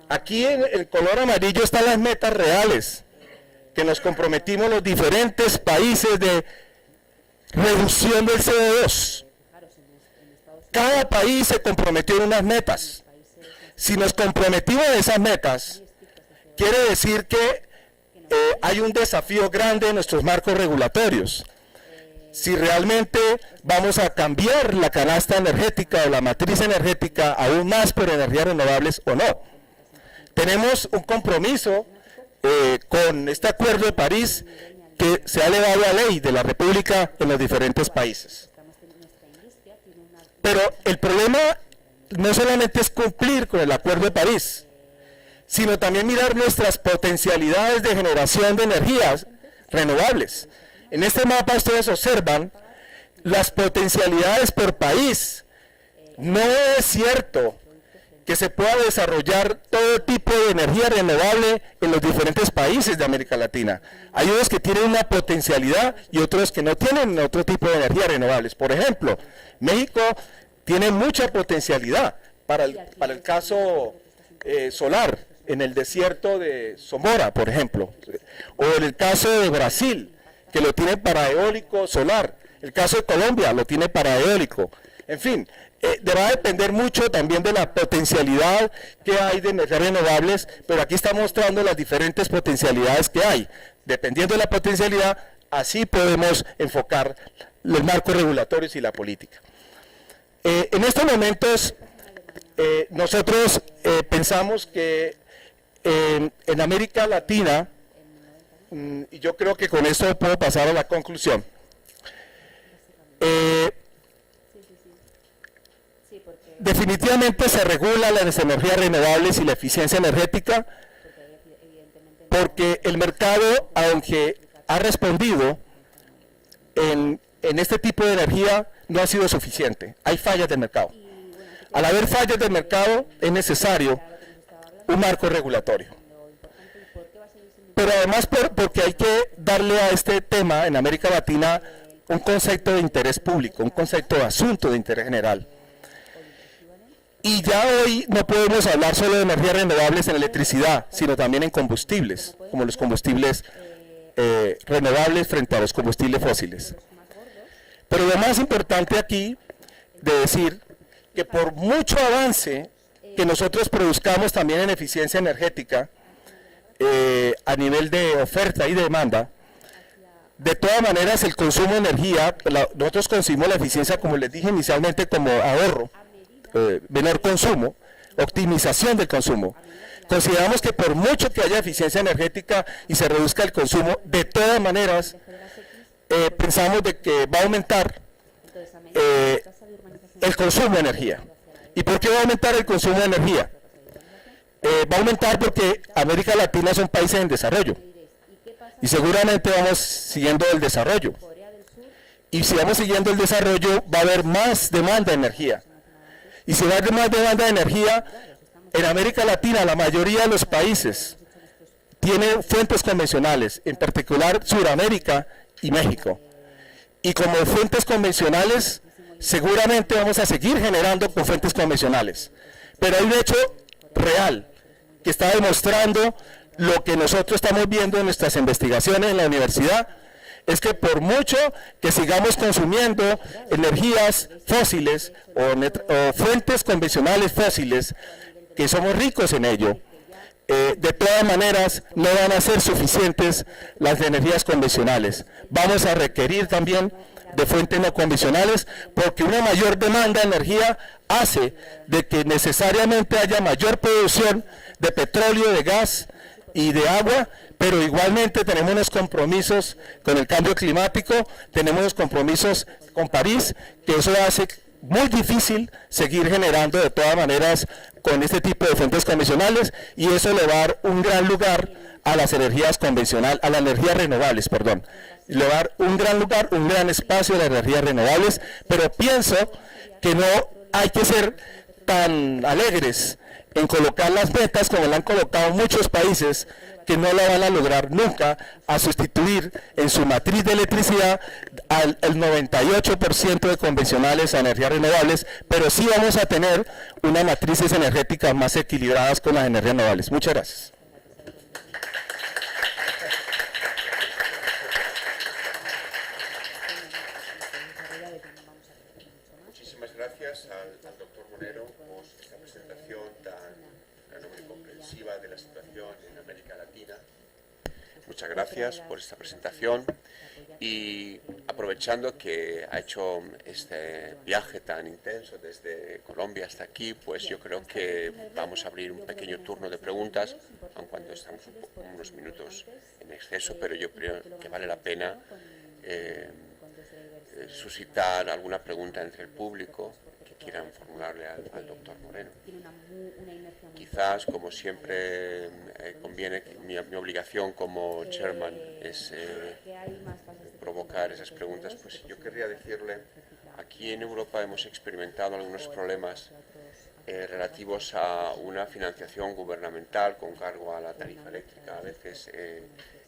Aquí en el color amarillo están las metas reales, que nos comprometimos los diferentes países de reducción del CO2. Cada país se comprometió en unas metas. Si nos comprometimos en esas metas, quiere decir que hay un desafío grande en nuestros marcos regulatorios. Si realmente vamos a cambiar la canasta energética o la matriz energética aún más por energías renovables o no. Tenemos un compromiso con este Acuerdo de París que se ha elevado a ley de la República en los diferentes países. Pero el problema no solamente es cumplir con el Acuerdo de París, sino también mirar nuestras potencialidades de generación de energías renovables. En este mapa ustedes observan las potencialidades por país. No es cierto que se pueda desarrollar todo tipo de energía renovable en los diferentes países de América Latina. Hay unos que tienen una potencialidad y otros que no tienen otro tipo de energías renovables. Por ejemplo, México tiene mucha potencialidad para el caso solar, en el desierto de Sonora, por ejemplo, o en el caso de Brasil, que lo tiene para eólico solar, el caso de Colombia lo tiene para eólico, en fin, va a depender mucho también de la potencialidad que hay de energías renovables, pero aquí está mostrando las diferentes potencialidades que hay. Dependiendo de la potencialidad, así podemos enfocar los marcos regulatorios y la política. En estos momentos, nosotros pensamos que en América Latina, y yo creo que con esto puedo pasar a la conclusión, definitivamente se regula las energías renovables y la eficiencia energética, porque el mercado, aunque ha respondido en este tipo de energía, no ha sido suficiente. Hay fallas del mercado. Al haber fallas del mercado, es necesario un marco regulatorio. Pero además porque hay que darle a este tema en América Latina un concepto de interés público, un concepto de asunto de interés general. Y ya hoy no podemos hablar solo de energías renovables en electricidad, sino también en combustibles, como los combustibles renovables frente a los combustibles fósiles. Pero lo más importante aquí de decir que por mucho avance que nosotros produzcamos también en eficiencia energética, a nivel de oferta y demanda, de todas maneras el consumo de energía, nosotros concebimos la eficiencia, como les dije inicialmente, como ahorro, menor consumo, optimización del consumo. Consideramos que por mucho que haya eficiencia energética y se reduzca el consumo, de todas maneras pensamos de que va a aumentar el consumo de energía. ¿Y por qué va a aumentar el consumo de energía? Va a aumentar porque América Latina son países en desarrollo y seguramente vamos siguiendo el desarrollo, y si vamos siguiendo el desarrollo va a haber más demanda de energía, y si va a haber más demanda de energía en América Latina, la mayoría de los países tienen fuentes convencionales, en particular Sudamérica y México, y como fuentes convencionales seguramente vamos a seguir generando con fuentes convencionales, pero hay un hecho real que está demostrando lo que nosotros estamos viendo en nuestras investigaciones en la universidad, es que por mucho que sigamos consumiendo energías fósiles o fuentes convencionales fósiles, que somos ricos en ello, de todas maneras no van a ser suficientes las de energías convencionales. Vamos a requerir también de fuentes no convencionales, porque una mayor demanda de energía hace de que necesariamente haya mayor producción de petróleo, de gas y de agua, pero igualmente tenemos unos compromisos con el cambio climático, tenemos unos compromisos con París, que eso hace muy difícil seguir generando de todas maneras con este tipo de fuentes convencionales, y eso le va a dar un gran lugar a las energías convencionales, a las energías renovables, perdón. Le va a dar un gran lugar, un gran espacio a las energías renovables, pero pienso que no hay que ser tan alegres en colocar las metas como la han colocado muchos países, que no la van a lograr nunca a sustituir en su matriz de electricidad el 98% de convencionales a energías renovables, pero sí vamos a tener unas matrices energéticas más equilibradas con las energías renovables. Muchas gracias. Muchísimas gracias al doctor Monero por esta presentación tan comprensiva de la situación en América Latina. Muchas gracias por esta presentación, y aprovechando que ha hecho este viaje tan intenso desde Colombia hasta aquí, pues yo creo que vamos a abrir un pequeño turno de preguntas, aun cuando estamos unos minutos en exceso, pero yo creo que vale la pena suscitar alguna pregunta entre el público que quieran formularle al doctor Moreno. Quizás, como siempre, conviene, mi obligación como chairman es provocar esas preguntas. Pues yo querría decirle, aquí en Europa hemos experimentado algunos problemas relativos a una financiación gubernamental con cargo a la tarifa eléctrica, a veces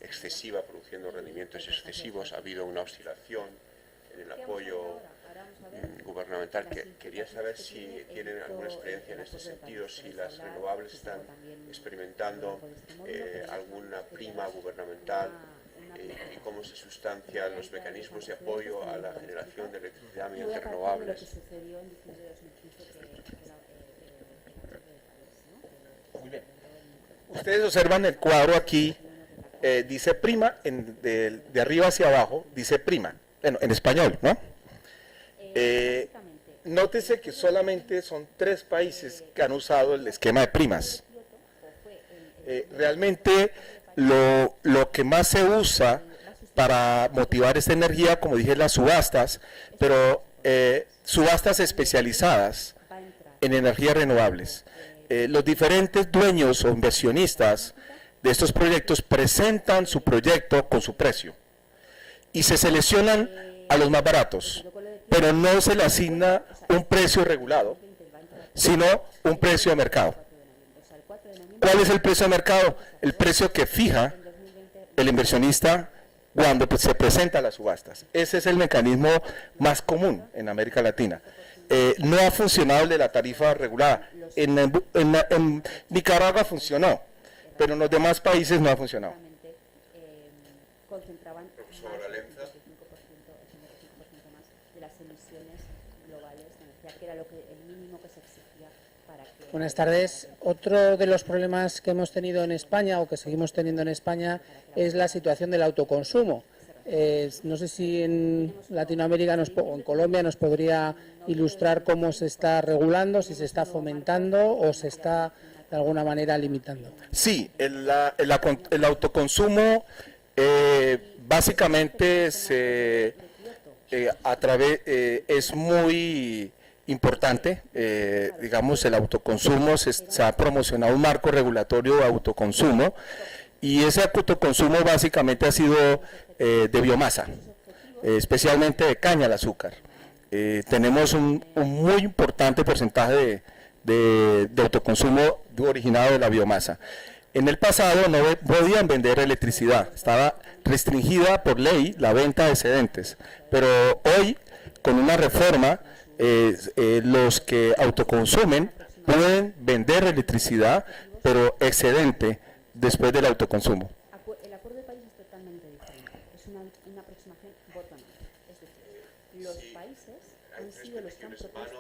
excesiva, produciendo rendimientos excesivos. Ha habido una oscilación en el apoyo gubernamental. Quería saber si tienen alguna experiencia en este sentido, si las renovables están experimentando alguna prima gubernamental, y cómo se sustancian los mecanismos de apoyo a la generación de electricidad mediante renovables. Muy bien. Ustedes observan el cuadro aquí, dice prima, de arriba hacia abajo, dice prima, bueno, en español, ¿no? Nótese que solamente son 3 países que han usado el esquema de primas. Realmente lo que más se usa para motivar esta energía, como dije, las subastas, pero subastas especializadas en energías renovables. Los diferentes dueños o inversionistas de estos proyectos presentan su proyecto con su precio y se seleccionan a los más baratos, pero no se le asigna un precio regulado, sino un precio de mercado. ¿Cuál es el precio de mercado? El precio que fija el inversionista cuando se presenta a las subastas. Ese es el mecanismo más común en América Latina. No ha funcionado el de la tarifa regulada. En Nicaragua funcionó, pero en los demás países no ha funcionado. Profesor Alenza. Buenas tardes. Otro de los problemas que hemos tenido en España, o que seguimos teniendo en España, es la situación del autoconsumo. No sé si en Latinoamérica o en Colombia nos podría ilustrar cómo se está regulando, si se está fomentando o se está de alguna manera limitando. Sí, el autoconsumo básicamente es muy importante. Digamos, el autoconsumo se ha promocionado un marco regulatorio de autoconsumo, y ese autoconsumo básicamente ha sido de biomasa, especialmente de caña de azúcar. Tenemos un muy importante porcentaje de autoconsumo originado de la biomasa. En el pasado no podían vender electricidad, estaba restringida por ley la venta de excedentes, pero hoy, con una reforma, los que autoconsumen pueden vender electricidad, pero excedente después del autoconsumo. El acuerdo de París es totalmente diferente, es una aproximación bottom-up, es decir, los países han sido los que han propuesto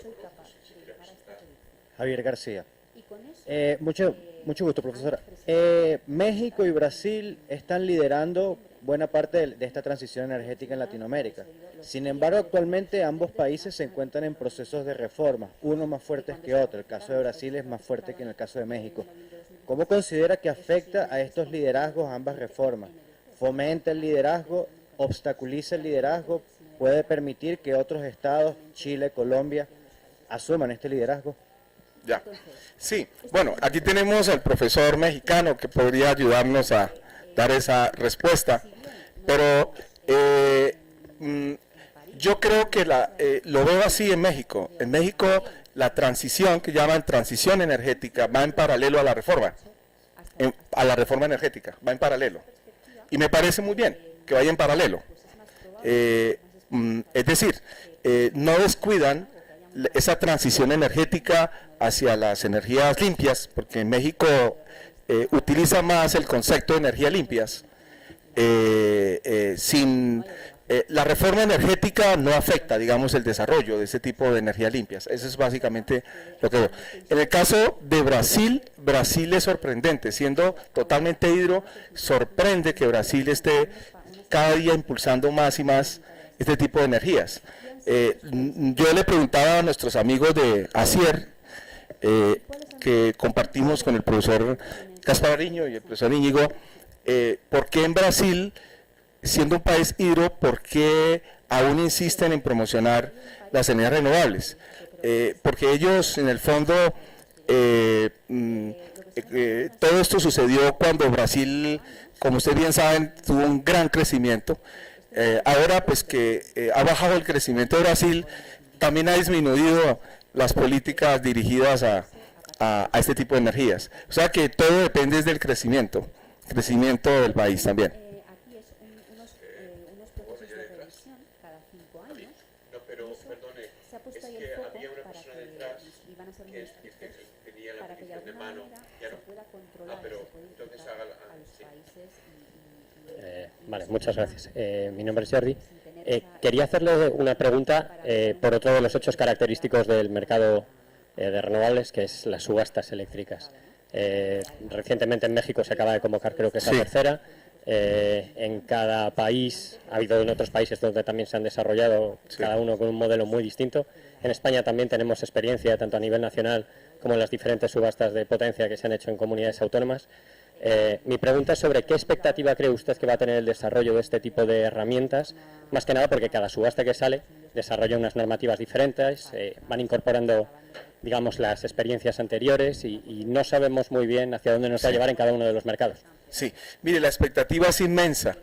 soy capaz de llegar a esta predicción. Javier García. Y con eso, Mucho gusto, profesora. México y Brasil están liderando buena parte de esta transición energética en Latinoamérica. Sin embargo, actualmente ambos países se encuentran en procesos de reforma, uno más fuertes que otro. El caso de Brasil es más fuerte que en el caso de México. ¿Cómo considera que afecta a estos liderazgos ambas reformas? ¿Fomenta el liderazgo obstaculiza el liderazgo, puede permitir que otros estados, Chile, Colombia, asuman este liderazgo. Ya. Sí, bueno, aquí tenemos al profesor mexicano que podría ayudarnos a dar esa respuesta, pero yo creo que lo veo así en México. En México la transición, que llaman transición energética, va en paralelo a la reforma, energética, va en paralelo. Y me parece muy bien que vaya en paralelo. Es decir, no descuidan esa transición energética hacia las energías limpias, porque en México utiliza más el concepto de energías limpias. La reforma energética no afecta, digamos, el desarrollo de ese tipo de energías limpias. Eso es básicamente lo que veo. En el caso de Brasil, Brasil es sorprendente, siendo totalmente hidro, sorprende que Brasil esté cada día impulsando más y más este tipo de energías. Yo le preguntaba a nuestros amigos de ACIER, que compartimos con el profesor Caspariño y el profesor Íñigo, ¿por qué en Brasil, siendo un país hidro, por qué aún insisten en promocionar las energías renovables? Porque ellos, en el fondo, todo esto sucedió cuando Brasil, como ustedes bien saben, tuvo un gran crecimiento. Ahora, pues que ha bajado el crecimiento de Brasil, también ha disminuido las políticas dirigidas a este tipo de energías. O sea que todo depende del crecimiento del país también. Aquí es unos procesos de revisión cada 5 años. No, pero perdone, Se ha puesto es ahí que el foco había una para persona que, detrás y van a ser que muy es que estrictos, tenía la para que de petición de alguna mano, manera ya se no. pueda controlar, pero se pueda entonces implicar hágala, a los sí. países Vale, muchas gracias. Mi nombre es Jordi. Quería hacerle una pregunta por otro de los hechos característicos del mercado de renovables, que es las subastas eléctricas. Recientemente en México se acaba de convocar, creo que es la Sí. tercera. En cada país, ha habido en otros países donde también se han desarrollado, Sí. cada uno con un modelo muy distinto. En España también tenemos experiencia, tanto a nivel nacional como en las diferentes subastas de potencia que se han hecho en comunidades autónomas. Mi pregunta es sobre qué expectativa cree usted que va a tener el desarrollo de este tipo de herramientas, más que nada porque cada subasta que sale desarrolla unas normativas diferentes, van incorporando, digamos, las experiencias anteriores y no sabemos muy bien hacia dónde nos va a llevar en cada uno de los mercados. Sí, mire, la expectativa es inmensa.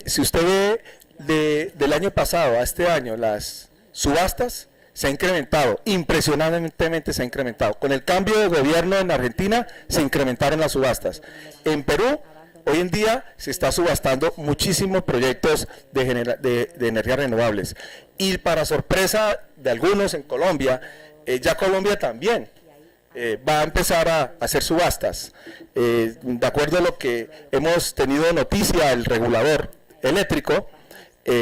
Si usted ve del año pasado a este año, las subastas se ha incrementado, impresionantemente se ha incrementado. Con el cambio de gobierno en Argentina se incrementaron las subastas. En Perú, hoy en día se está subastando muchísimos proyectos de energías renovables. Y para sorpresa de algunos en Colombia, ya Colombia también va a empezar a hacer subastas. De acuerdo a lo que hemos tenido noticia, el regulador eléctrico,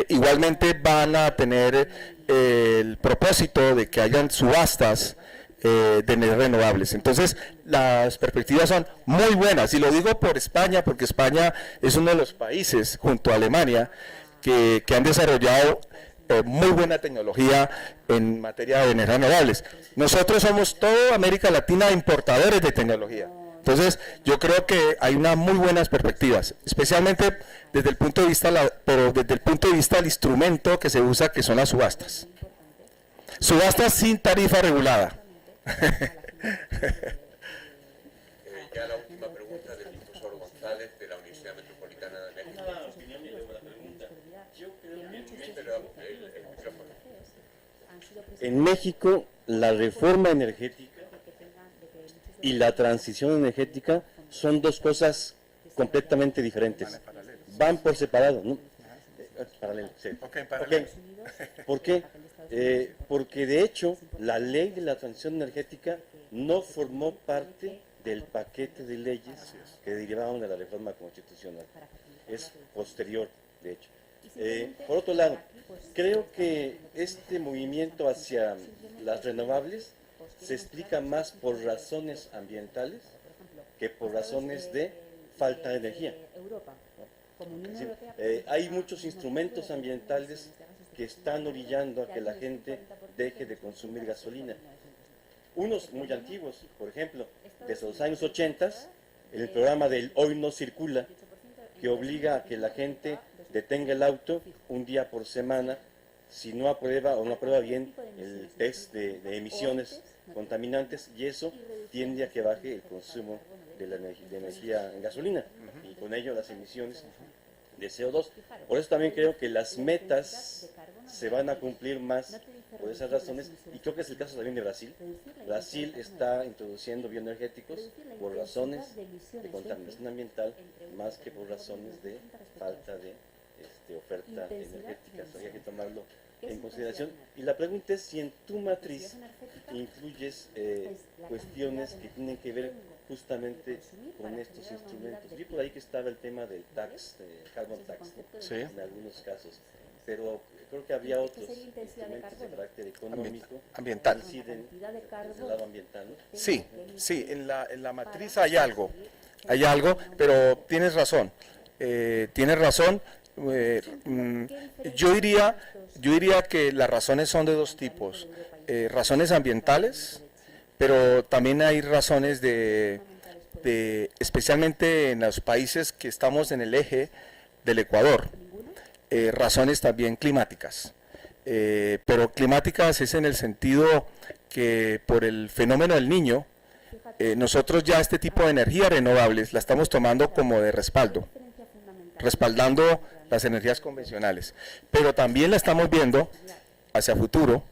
igualmente van a tener el propósito de que hayan subastas de energías renovables. Entonces, las perspectivas son muy buenas, y lo digo por España, porque España es uno de los países, junto a Alemania, que han desarrollado muy buena tecnología en materia de energías renovables. Nosotros somos toda América Latina importadores de tecnología. Entonces, yo creo que hay unas muy buenas perspectivas, especialmente desde el punto de vista, pero desde el punto de vista del instrumento que se usa, que son las subastas. Subastas sin tarifa regulada. Ya la última pregunta del profesor González de la Universidad Metropolitana de México. El micrófono. En México, la reforma energética y la transición energética son dos cosas completamente diferentes. Van por separado, ¿no? Paralelo, sí. Ok, paralelo. ¿Por qué? Porque de hecho la ley de la transición energética no formó parte del paquete de leyes que derivaron de la reforma constitucional. Es posterior, de hecho. Por otro lado, creo que este movimiento hacia las renovables se explica más por razones ambientales que por razones de falta de energía. Es decir, hay muchos instrumentos ambientales que están orillando a que la gente deje de consumir gasolina. Unos muy antiguos, por ejemplo, desde los años 80, el programa del Hoy No Circula, que obliga a que la gente detenga el auto un día por semana si no aprueba o no aprueba bien el test de emisiones contaminantes, y eso tiende a que baje el consumo de la energía en gasolina y con ello las emisiones de CO2. Por eso también creo que las metas se van a cumplir más por esas razones, y creo que es el caso también de Brasil. Brasil está introduciendo bioenergéticos por razones de contaminación ambiental más que por razones de falta de oferta energética. Eso hay que tomarlo en consideración. Y la pregunta es si en tu matriz incluyes cuestiones que tienen que ver justamente con estos instrumentos. Vi por ahí que estaba el tema del tax, carbon tax, ¿no? Sí. En algunos casos, pero creo que había otros instrumentos de carácter económico Ambiental. que inciden desde el lado ambiental, ¿no? Sí, sí, en la matriz hay algo, pero tienes razón, yo diría que las razones son de dos tipos, razones ambientales, pero también hay razones especialmente en los países que estamos en el eje del Ecuador, razones también climáticas. Pero climáticas es en el sentido que por el fenómeno del Niño, nosotros ya este tipo de energías renovables la estamos tomando como de respaldo, respaldando las energías convencionales, pero también la estamos viendo hacia futuro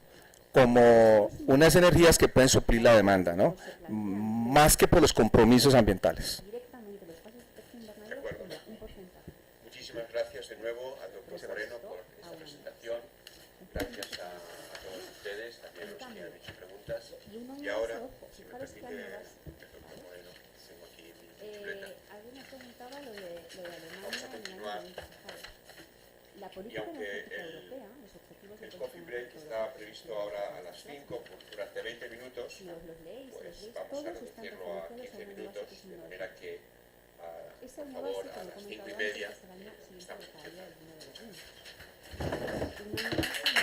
como unas energías que pueden suplir la demanda, ¿no? Más que por los compromisos ambientales. De acuerdo. Muchísimas gracias de nuevo al doctor Moreno por esta presentación. Gracias a todos ustedes, también los que han hecho preguntas. Y ahora, si me permite, el doctor Moreno, tengo aquí mi chuleta. Alguien me preguntaba lo de Vamos a Alemania en el continuar. año 90. La Y política aunque energética europea, los objetivos de el coffee break está previsto ahora a las 5, durante 20 minutos, si os los leéis, pues los veis, vamos a todos están reducirlo a referenciados 15 a un minutos, básico de similar. manera que, Es por el favor, básico, a lo las 5:30 comentaba antes, que es el año siguiente estamos de caída empezando. del 1 de junio. Un año base